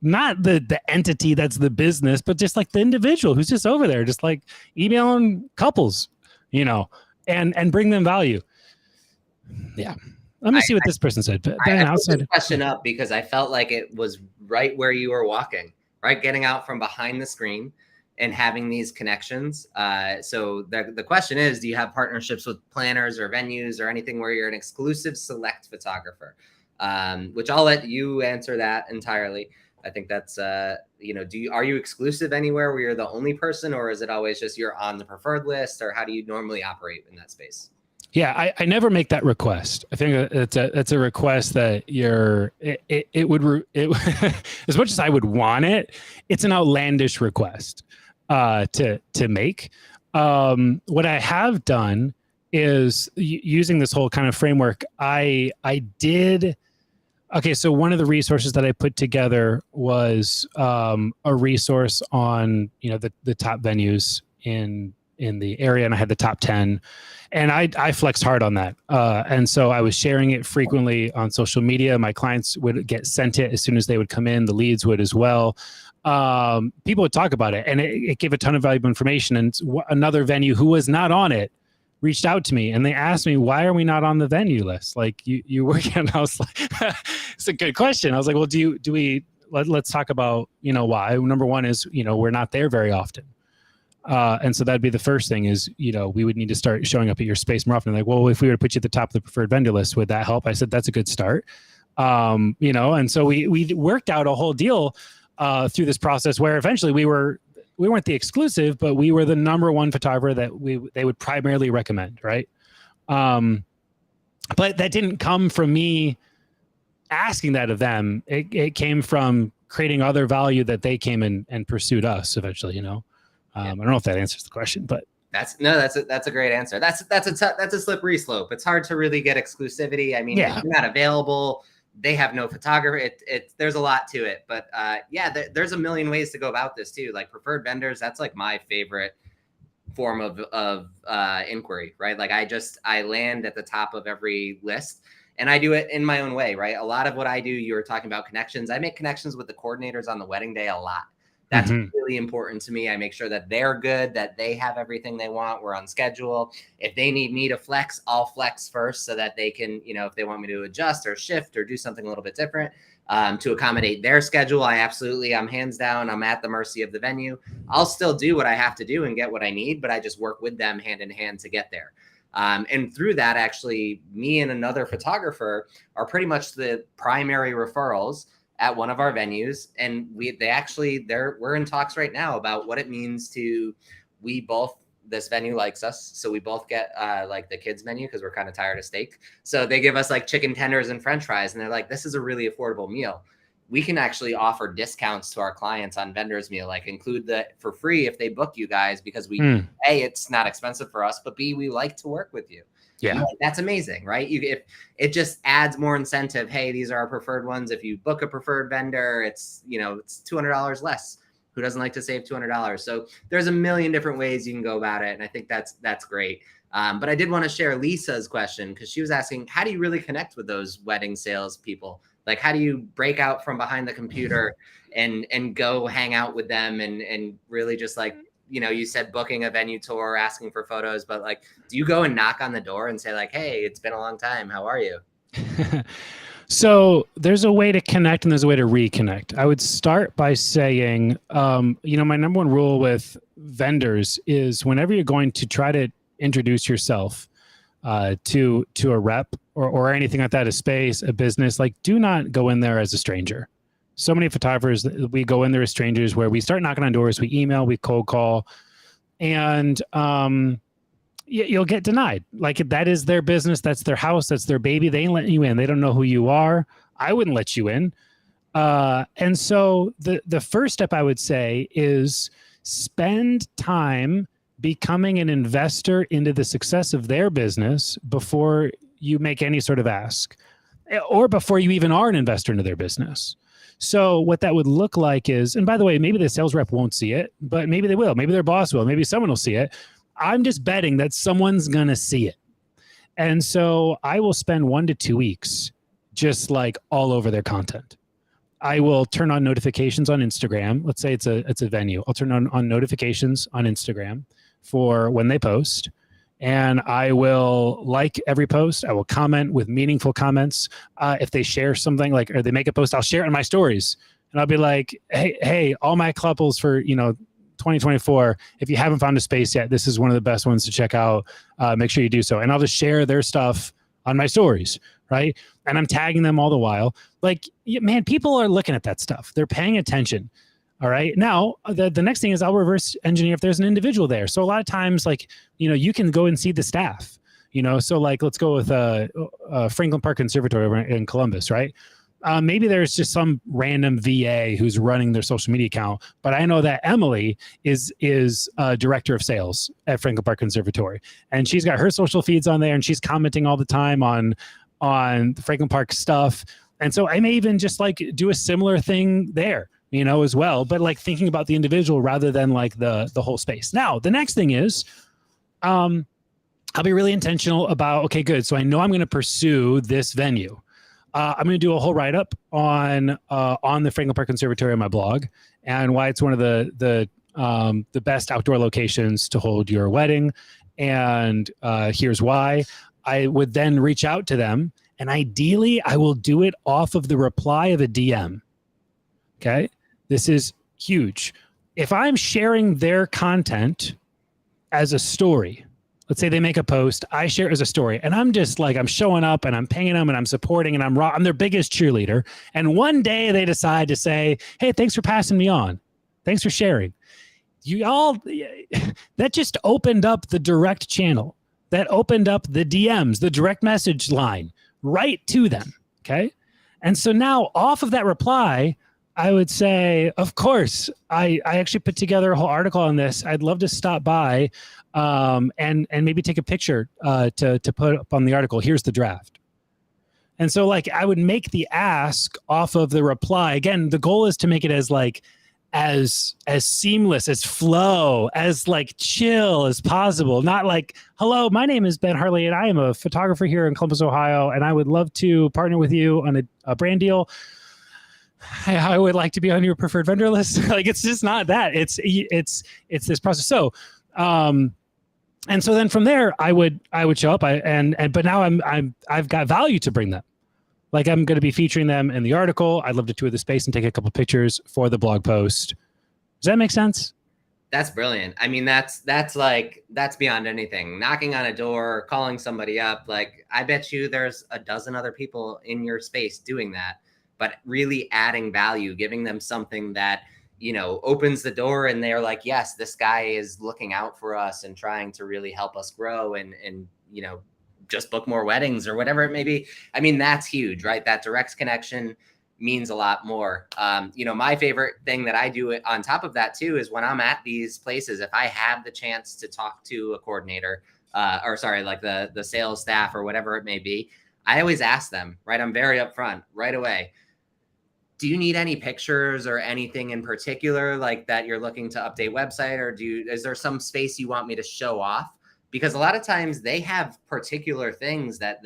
not the entity that's the business, but just like the individual who's just over there, just like emailing couples, and bring them value. Yeah. Let me see what this person said. Ben, I put this question up because I felt like it was right where you were walking, right? Getting out from behind the screen and having these connections. So the question is, do you have partnerships with planners or venues or anything where you're an exclusive select photographer? Which I'll let you answer that entirely. I think that's, are you exclusive anywhere where you're the only person, or is it always just you're on the preferred list, or how do you normally operate in that space? Yeah, I never make that request. I think it's a request that it would as much as I would want it, it's an outlandish request to make. What I have done is using this whole kind of framework. I did. Okay, so one of the resources that I put together was a resource on the top venues in the area, and I had the top 10, and I flexed hard on that. And so I was sharing it frequently on social media. My clients would get sent it as soon as they would come in. The leads would as well. People would talk about it, and it gave a ton of valuable information. And another venue who was not on it reached out to me, and they asked me, why are we not on the venue list? Like you work, and I was like, it's a good question. I was like, well, let's talk about, why. Number one is, we're not there very often. And so that'd be the first thing is, we would need to start showing up at your space more often. Like, well, if we were to put you at the top of the preferred vendor list, would that help? I said, that's a good start. And so we worked out a whole deal through this process where eventually we weren't the exclusive, but we were the number one photographer that they would primarily recommend. Right. But that didn't come from me asking that of them. It came from creating other value that they came and pursued us eventually, I don't know if that answers the question, but that's a great answer. That's a slippery slope. It's hard to really get exclusivity. I mean, if you're not available, they have no photographer. There's a lot to it, but there's a million ways to go about this too. Like preferred vendors, that's like my favorite form of inquiry, right? Like I land at the top of every list, and I do it in my own way, right? A lot of what I do, you were talking about connections. I make connections with the coordinators on the wedding day a lot. That's really important to me. I make sure that they're good, that they have everything they want. We're on schedule. If they need me to flex, I'll flex first so that they can, if they want me to adjust or shift or do something a little bit different to accommodate their schedule. I'm hands down. I'm at the mercy of the venue. I'll still do what I have to do and get what I need, but I just work with them hand in hand to get there. And through that, actually, me and another photographer are pretty much the primary referrals at one of our venues. And we're in talks right now about what it means this venue likes us. So we both get like the kids menu because we're kind of tired of steak. So they give us like chicken tenders and French fries. And they're like, this is a really affordable meal. We can actually offer discounts to our clients on vendor's meal, like include for free if they book you guys, because A, it's not expensive for us, but B, we like to work with you. Yeah, that's amazing, right? If it just adds more incentive. Hey, these are our preferred ones. If you book a preferred vendor, it's $200 less. Who doesn't like to save $200? So there's a million different ways you can go about it, and I think that's great. But I did want to share Lisa's question, because she was asking, how do you really connect with those wedding sales people? Like, how do you break out from behind the computer and go hang out with them and really just like, you know, you said booking a venue tour, asking for photos, but like, do you go and knock on the door and say like, hey, it's been a long time, how are you? So there's a way to connect and there's a way to reconnect. I would start by saying, you know, my number one rule with vendors is whenever you're going to try to introduce yourself to a rep or anything like that, a space, a business, like do not go in there as a stranger. So many photographers, we go in there as strangers, where we start knocking on doors, we email, we cold call, and you'll get denied. Like, that is their business. That's their house. That's their baby. They ain't letting you in. They don't know who you are. I wouldn't let you in. And so the first step I would say is spend time becoming an investor into the success of their business before you make any sort of ask, or before you even are an investor into their business. So what that would look like is, and by the way, maybe the sales rep won't see it, but maybe they will. Maybe their boss will. Maybe someone will see it. I'm just betting that someone's going to see it. And so I will spend 1 to 2 weeks just like all over their content. I will turn on notifications on Instagram. Let's say it's a venue. I'll turn on notifications on Instagram for when they post. And I will like every post. I will comment with meaningful comments. If they share something, like, or they make a post, I'll share it in my stories. And I'll be like, hey, all my couples for, 2024, if you haven't found a space yet, this is one of the best ones to check out. Make sure you do so. And I'll just share their stuff on my stories, right? And I'm tagging them all the while. Like, man, people are looking at that stuff. They're paying attention. All right. Now, the next thing is I'll reverse engineer if there's an individual there. So a lot of times, like, you can go and see the staff, so like, let's go with Franklin Park Conservatory over in Columbus, right? Maybe there's just some random VA who's running their social media account, but I know that Emily is director of sales at Franklin Park Conservatory, and she's got her social feeds on there, and she's commenting all the time on the Franklin Park stuff. And so I may even just like do a similar thing there, as well, but like thinking about the individual rather than like the whole space. Now, the next thing is, I'll be really intentional about, okay, good. So I know I'm going to pursue this venue. I'm going to do a whole write-up on the Franklin Park Conservatory on my blog, and why it's one of the best outdoor locations to hold your wedding. And here's why. I would then reach out to them, and ideally I will do it off of the reply of a DM. Okay. This is huge. If I'm sharing their content as a story, let's say they make a post, I share it as a story, and I'm just like, I'm showing up and I'm paying them and I'm supporting and I'm their biggest cheerleader. And one day they decide to say, hey, thanks for passing me on. Thanks for sharing. That just opened up the direct channel. That opened up the DMs, the direct message line, right to them. Okay. And so now off of that reply, I would say, of course, I actually put together a whole article on this. I'd love to stop by and maybe take a picture to put up on the article. Here's the draft. And so like I would make the ask off of the reply. Again, the goal is to make it as seamless, as flow, as like chill as possible. Not like, hello, my name is Ben Hartley and I am a photographer here in Columbus, Ohio, and I would love to partner with you on a brand deal. I would like to be on your preferred vendor list. Like, it's just not that. It's this process. So, and so then from there, I would show up. But now I've got value to bring them. Like, I'm going to be featuring them in the article. I'd love to tour the space and take a couple pictures for the blog post. Does that make sense? That's brilliant. I mean, that's beyond anything. Knocking on a door, calling somebody up. Like, I bet you there's a dozen other people in your space doing that, but really adding value, giving them something that, opens the door and they're like, yes, this guy is looking out for us and trying to really help us grow and just book more weddings or whatever it may be. I mean, that's huge, right? That direct connection means a lot more. My favorite thing that I do on top of that too, is when I'm at these places, if I have the chance to talk to a coordinator, like the sales staff or whatever it may be, I always ask them, right? I'm very upfront right away. Do you need any pictures or anything in particular like that you're looking to update website, or is there some space you want me to show off? because a lot of times they have particular things that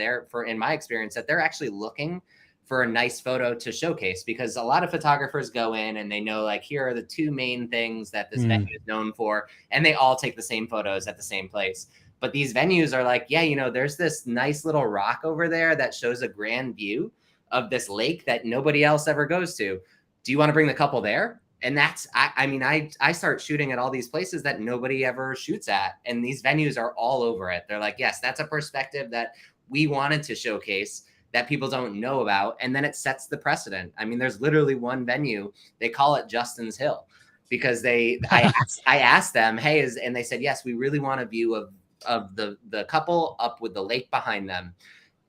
in my experience, that they're actually looking for a nice photo to showcase, because a lot of photographers go in and they know, like, here are the two main things that this venue is known for, and they all take the same photos at the same place. But these venues are like, yeah, you know, there's this nice little rock over there that shows a grand view of this lake that nobody else ever goes to. Do you want to bring the couple there? And that's, I start shooting at all these places that nobody ever shoots at. And these venues are all over it. They're like, yes, that's a perspective that we wanted to showcase that people don't know about. And then it sets the precedent. I mean, there's literally one venue, they call it Justin's Hill, because I asked them, hey, and they said, yes, we really want a view of the couple up with the lake behind them.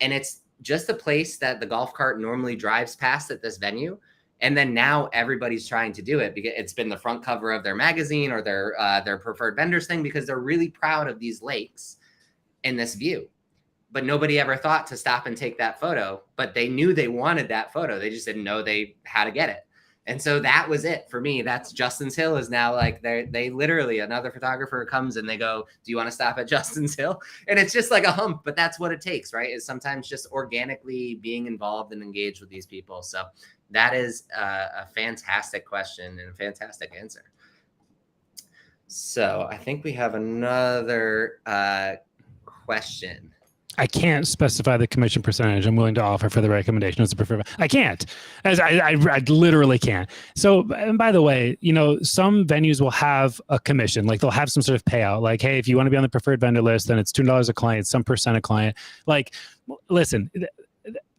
And it's just a place that the golf cart normally drives past at this venue. And then now everybody's trying to do it because it's been the front cover of their magazine or their preferred vendors thing, because they're really proud of these lakes in this view. But nobody ever thought to stop and take that photo, but they knew they wanted that photo. They just didn't know how to get it. And so that was it for me. That's Justin's Hill is now like they literally, another photographer comes and they go, do you want to stop at Justin's Hill? And it's just like a hump, but that's what it takes, right? Is sometimes just organically being involved and engaged with these people. So that is a fantastic question and a fantastic answer. So I think we have another question. I can't specify the commission percentage I'm willing to offer for the recommendation as a preferred. I can't, as I literally can't. So, and by the way, you know, some venues will have a commission, like they'll have some sort of payout, like, hey, if you want to be on the preferred vendor list, then it's $2 a client, some percent a client. Like, listen,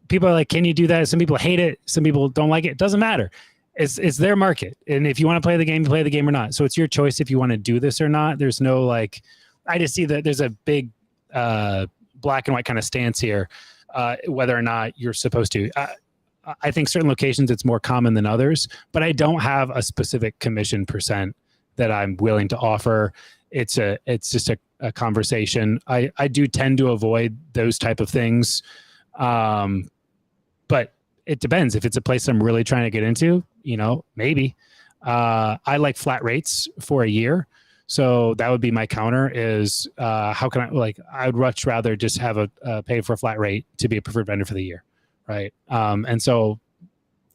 people are like, can you do that? Some people hate it. Some people don't like it. It doesn't matter. It's their market. And if you want to play the game, you play the game or not. So it's your choice if you want to do this or not. There's no, like, I just see that there's a big, black and white kind of stance here, whether or not you're supposed to. I think certain locations it's more common than others, but I don't have a specific commission percent that I'm willing to offer. It's just a conversation. I do tend to avoid those type of things, but it depends. If it's a place I'm really trying to get into, you know, maybe. I like flat rates for a year. So that would be my counter is how can I would much rather just have a pay for a flat rate to be a preferred vendor for the year. Right. And so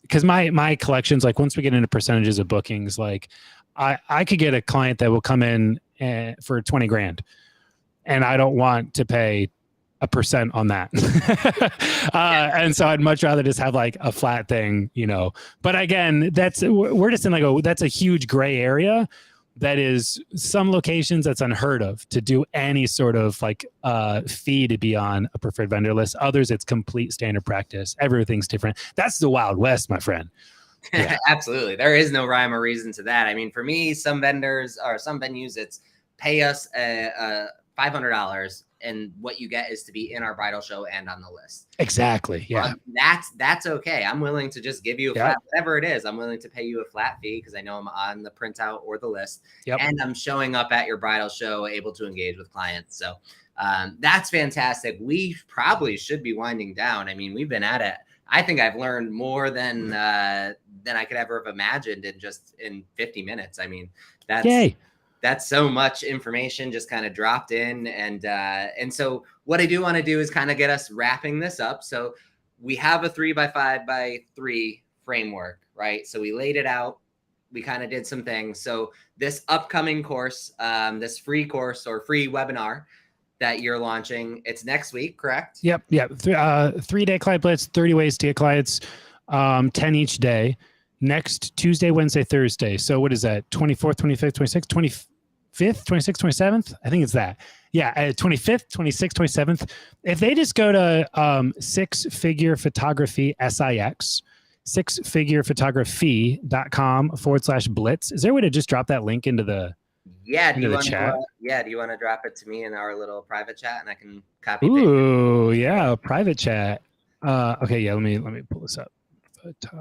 because my collections, like once we get into percentages of bookings, like I could get a client that will come in for 20 grand and I don't want to pay a percent on that. And so I'd much rather just have like a flat thing, you know, but again, we're just in like that's a huge gray area. That is some locations that's unheard of to do any sort of like fee to be on a preferred vendor list. Others, it's complete standard practice. Everything's different. That's the Wild West, my friend. Yeah. Absolutely. There is no rhyme or reason to that. I mean, for me, some vendors or some venues, it's pay us $500 and what you get is to be in our bridal show and on the list. Exactly. Yeah. That's okay. I'm willing to just give you a flat, whatever it is. I'm willing to pay you a flat fee because I know I'm on the printout or the list and I'm showing up at your bridal show, able to engage with clients. So that's fantastic. We probably should be winding down. I mean, we've been at it. I think I've learned more than I could ever have imagined in 50 minutes. I mean, that's so much information just kind of dropped in. And so what I do want to do is kind of get us wrapping this up. So we have a 3x5x3 framework, right? So we laid it out. We kind of did some things. So this upcoming course, this free course or free webinar that you're launching, it's next week, correct? Yep. 3-day Client Blitz, 30 ways to get clients, 10 each day. Next Tuesday, Wednesday, Thursday. So what is that? 24th, 25th, 26th, 25th, 26th, 27th? I think it's that. Yeah, 25th, 26th, 27th. If they just go to Six Figure Photography, SIX, sixfigurephotography.com/blitz. Is there a way to just drop that link into the chat? Do you want to drop it to me in our little private chat and I can copy? Ooh, yeah, private chat. Okay, yeah, let me pull this up.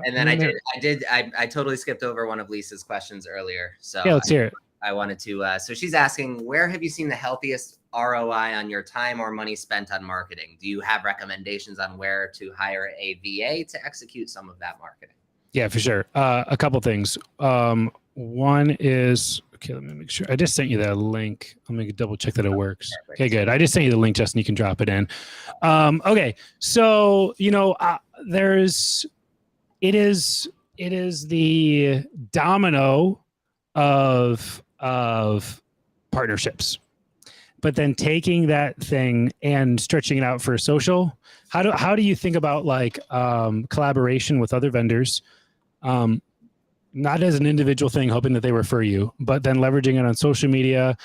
And then I totally skipped over one of Lisa's questions earlier. So yeah, let's hear it. I wanted to, so she's asking, where have you seen the healthiest ROI on your time or money spent on marketing? Do you have recommendations on where to hire a VA to execute some of that marketing? Yeah, for sure. A couple things. One is, Okay, let me make sure. I just sent you that link. Let me double check that it works. Perfect. Okay, good. I just sent you the link, Justin. You can drop it in. Okay, so it is the domino of partnerships, but then taking that thing and stretching it out for social. How do you think about like collaboration with other vendors? Not as an individual thing, hoping that they refer you, but then leveraging it on social media,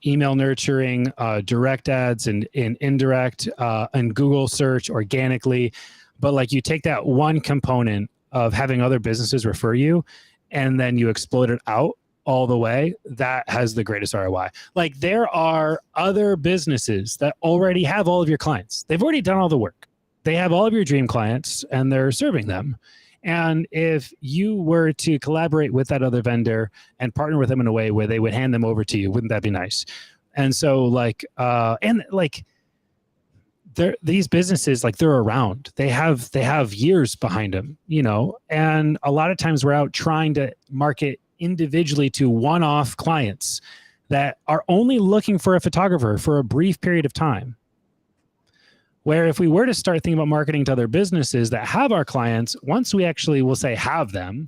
email nurturing, direct ads and indirect, and Google search organically. But like you take that one component of having other businesses refer you, and then you explode it out all the way. That has the greatest ROI. Like there are other businesses that already have all of your clients. They've already done all the work. They have all of your dream clients and they're serving them. And if you were to collaborate with that other vendor and partner with them in a way where they would hand them over to you, wouldn't that be nice? And so these businesses, like they're around, they have years behind them, and a lot of times we're out trying to market individually to one-off clients that are only looking for a photographer for a brief period of time. Where if we were to start thinking about marketing to other businesses that have our clients, once we actually will say have them,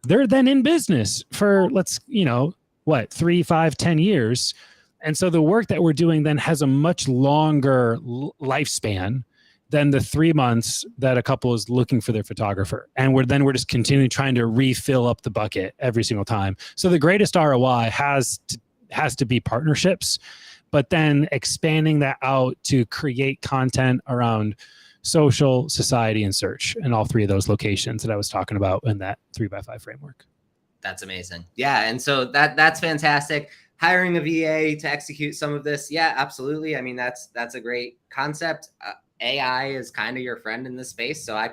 they're then in business for 3, 5, 10 years. And so the work that we're doing then has a much longer lifespan than the 3 months that a couple is looking for their photographer. And we're just continuing trying to refill up the bucket every single time. So the greatest ROI has to be partnerships, but then expanding that out to create content around social, society, and search, and all three of those locations that I was talking about in that 3x5 framework. That's amazing. Yeah. And so that's fantastic. Hiring a VA to execute some of this. Yeah, absolutely. I mean, that's a great concept. AI is kind of your friend in this space. So I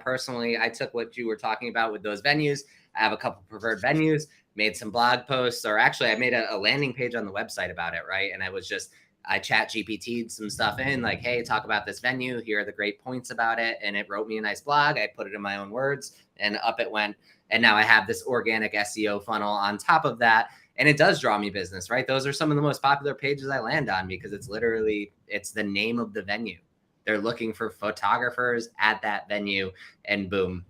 took what you were talking about with those venues. I have a couple preferred venues, made some blog posts, or actually I made a landing page on the website about it. Right. And I chat GPT'd some stuff in like, hey, talk about this venue. Here are the great points about it. And it wrote me a nice blog. I put it in my own words and up it went. And now I have this organic SEO funnel on top of that. And it does draw me business, right? Those are some of the most popular pages I land on because it's the name of the venue. They're looking for photographers at that venue and boom,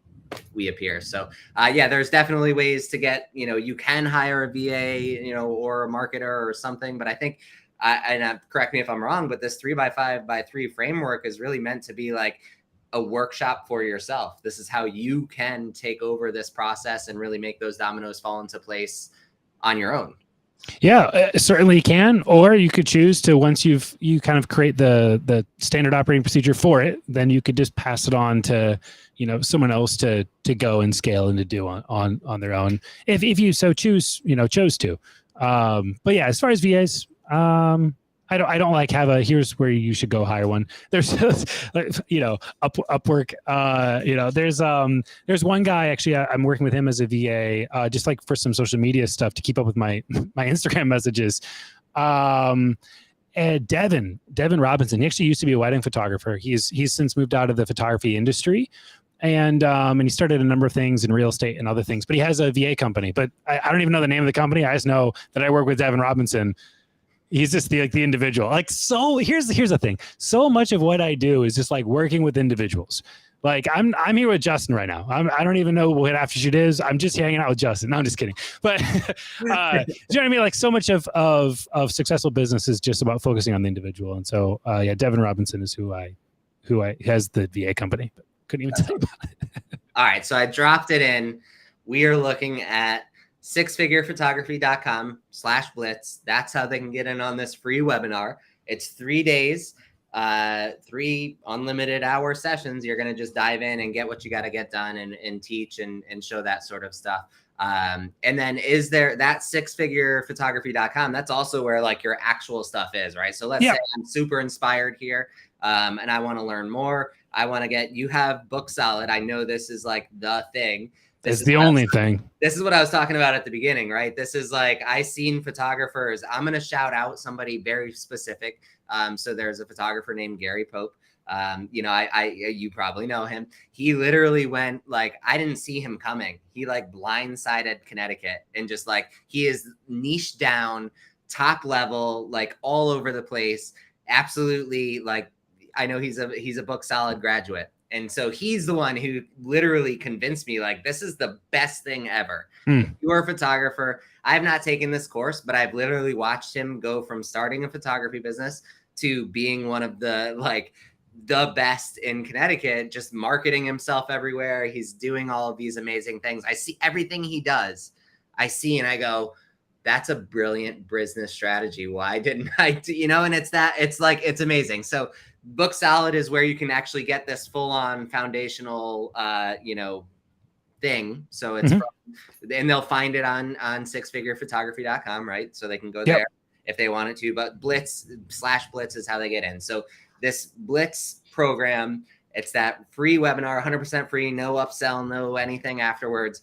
we appear. So there's definitely ways to get, you can hire a VA, or a marketer or something. But I think, correct me if I'm wrong, but this 3x5x3 framework is really meant to be like a workshop for yourself. This is how you can take over this process and really make those dominoes fall into place on your own. Yeah, certainly you can. Or you could choose to, once you kind of create the standard operating procedure for it, then you could just pass it on to, someone else to go and scale and to do on their own. If you so chose to. But yeah, as far as VAs, I don't like have a, here's where you should go hire one. There's, Upwork, there's one guy actually, I'm working with him as a VA, just like for some social media stuff to keep up with my Instagram messages. And Devin Robinson, he actually used to be a wedding photographer. He's since moved out of the photography industry. And he started a number of things in real estate and other things, but he has a VA company, but I don't even know the name of the company. I just know that I work with Devin Robinson. He's just the individual. Like, so here's the thing. So much of what I do is just like working with individuals. Like I'm here with Justin right now. I don't even know what Aftershoot is. I'm just hanging out with Justin. No, I'm just kidding. But do you know what I mean? Like so much of successful business is just about focusing on the individual. And so Devin Robinson is who has the VA company. But couldn't even tell you about it. All right. So I dropped it in. We are looking at sixfigurephotography.com/blitz. That's how they can get in on this free webinar. It's 3 days, 3 unlimited hour sessions. You're going to just dive in and get what you got to get done and teach and show that sort of stuff. And then is there that sixfigurephotography.com? That's also where like your actual stuff is, right? So let's say I'm super inspired here and I want to learn more. You have Book Solid. I know this is like the thing. It's the only thing. This is what I was talking about at the beginning, right? This is like, I seen photographers. I'm going to shout out somebody very specific. So there's a photographer named Gary Pope. You probably know him. He literally went like, I didn't see him coming. He like blindsided Connecticut and just like, he is niche down, top level, like all over the place. Absolutely. Like, I know he's a book solid graduate. And so he's the one who literally convinced me, like, this is the best thing ever. You're a photographer. I have not taken this course, but I've literally watched him go from starting a photography business to being one of the best in Connecticut, just marketing himself everywhere. He's doing all of these amazing things. I see everything he does. I see, and I go, that's a brilliant business strategy. Why didn't I and it's amazing. So Book Solid is where you can actually get this full on foundational, thing. So it's and they'll find it on sixfigurephotography.com, right? So they can go there if they wanted to, but Blitz is how they get in. So this Blitz program, it's that free webinar, 100% free, no upsell, no anything afterwards.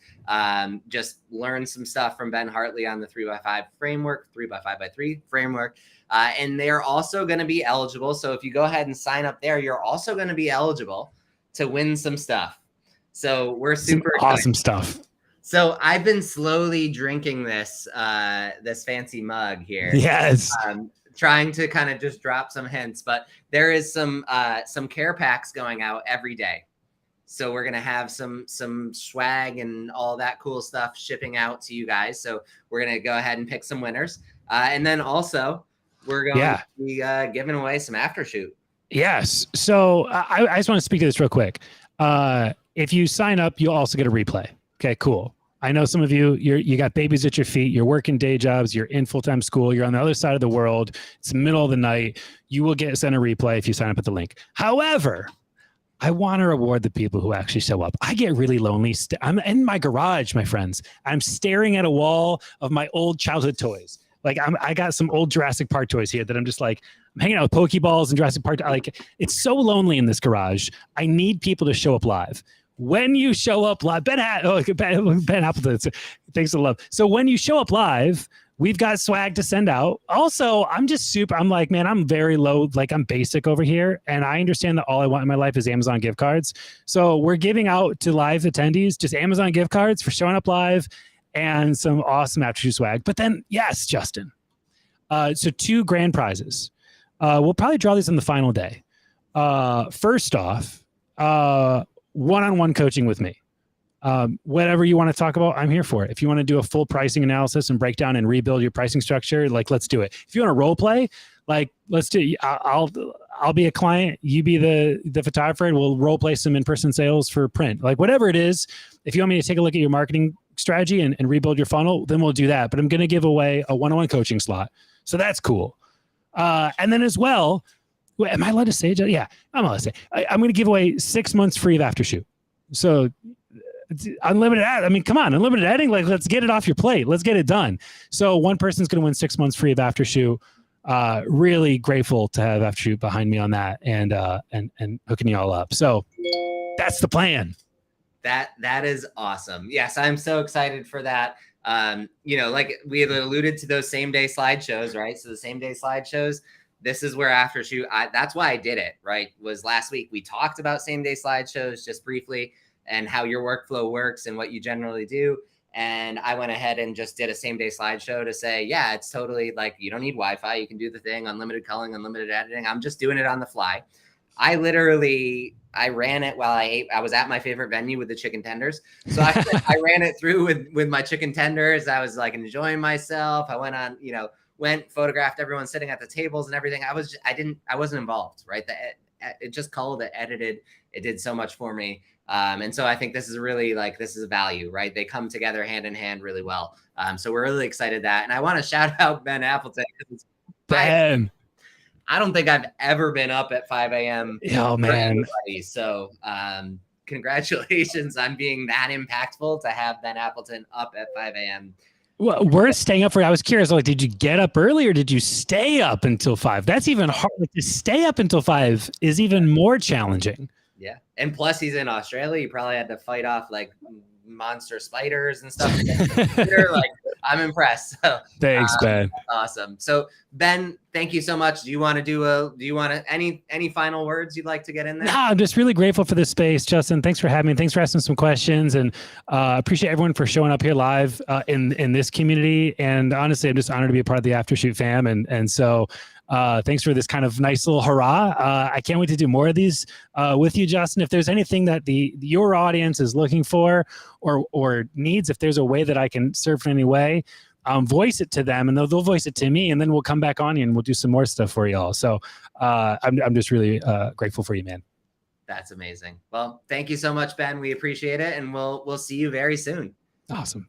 Just learn some stuff from Ben Hartley on the 3x5 framework, 3x5x3 framework. And they're also going to be eligible. So if you go ahead and sign up there, you're also going to be eligible to win some stuff. So we're super awesome stuff. So I've been slowly drinking this fancy mug here. Yes. Trying to kind of just drop some hints, but there is some care packs going out every day. So we're going to have some swag and all that cool stuff shipping out to you guys. So we're going to go ahead and pick some winners. And then also we're going to be giving away some Aftershoot. Yes. So I just want to speak to this real quick. If you sign up, you'll also get a replay. Okay, cool. I know some of you got babies at your feet. You're working day jobs. You're in full-time school. You're on the other side of the world. It's the middle of the night. You will get sent a replay if you sign up at the link. However, I want to reward the people who actually show up. I get really lonely. I'm in my garage, my friends. I'm staring at a wall of my old childhood toys. Like I got some old Jurassic Park toys here that I'm just like, I'm hanging out with Pokeballs and Jurassic Park. Like, it's so lonely in this garage. I need people to show up live. When you show up live, Ben Appleton, thanks for the love. So when you show up live, we've got swag to send out. Also, I'm like, man, I'm very low, like I'm basic over here. And I understand that all I want in my life is Amazon gift cards. So we're giving out to live attendees just Amazon gift cards for showing up live and some awesome Aftershoot swag. But then, yes, Justin. So 2 grand prizes. We'll probably draw these on the final day. First off, one-on-one coaching with me. Whatever you want to talk about, I'm here for it. If you want to do a full pricing analysis and breakdown and rebuild your pricing structure, like, let's do it. If you want to role play, like, let's do. I'll be a client, you be the photographer, and we'll role play some in-person sales for print. Like, whatever it is. If you want me to take a look at your marketing strategy and rebuild your funnel, then we'll do that. But I'm going to give away a one-on-one coaching slot, so that's cool. And then as well. Wait, am I allowed to say it? Yeah, I'm allowed to say. I'm going to give away 6 months free of Aftershoot. So unlimited ad. I mean, come on, unlimited editing. Like, let's get it off your plate. Let's get it done. So one person's going to win 6 months free of Aftershoot. Really grateful to have Aftershoot behind me on that and hooking you all up. So that's the plan. That is awesome. Yes, I'm so excited for that. Like we had alluded to those same day slideshows, right? So the same day slideshows. This is where Aftershoot, that's why I did it, right? Was last week. We talked about same-day slideshows just briefly and how your workflow works and what you generally do. And I went ahead and just did a same-day slideshow to say, yeah, it's totally like, you don't need Wi-Fi. You can do the thing, unlimited culling, unlimited editing. I'm just doing it on the fly. I ran it while I ate. I was at my favorite venue with the chicken tenders. So I ran it through with my chicken tenders. I was like enjoying myself. I went on, photographed everyone sitting at the tables and everything. I wasn't involved, right? It just culled, it edited, it did so much for me. And so I think this is really this is a value, right? They come together hand in hand really well. So we're really excited that, and I want to shout out Ben Appleton. Ben. I don't think I've ever been up at 5 a.m. Oh man. So congratulations on being that impactful to have Ben Appleton up at 5 a.m. Well, we're staying up for. I was curious. Like, did you get up early or did you stay up until 5? That's even hard. Like, to stay up until 5 is even more challenging. Yeah, and plus he's in Australia. You probably had to fight off monster spiders and stuff. Like, I'm impressed. So, Thanks, Ben. Awesome. So Ben, thank you so much. Do you want to any final words you'd like to get in there? No, I'm just really grateful for this space, Justin. Thanks for having me. Thanks for asking some questions, and appreciate everyone for showing up here live in this community. And honestly, I'm just honored to be a part of the Aftershoot fam. And so thanks for this kind of nice little hurrah. I can't wait to do more of these with you, Justin. If there's anything that your audience is looking for or needs, if there's a way that I can serve in any way, voice it to them, and they'll voice it to me, and then we'll come back on you and we'll do some more stuff for y'all. So I'm just really grateful for you, man. That's amazing. Well, thank you so much, Ben. We appreciate it, and we'll see you very soon. Awesome.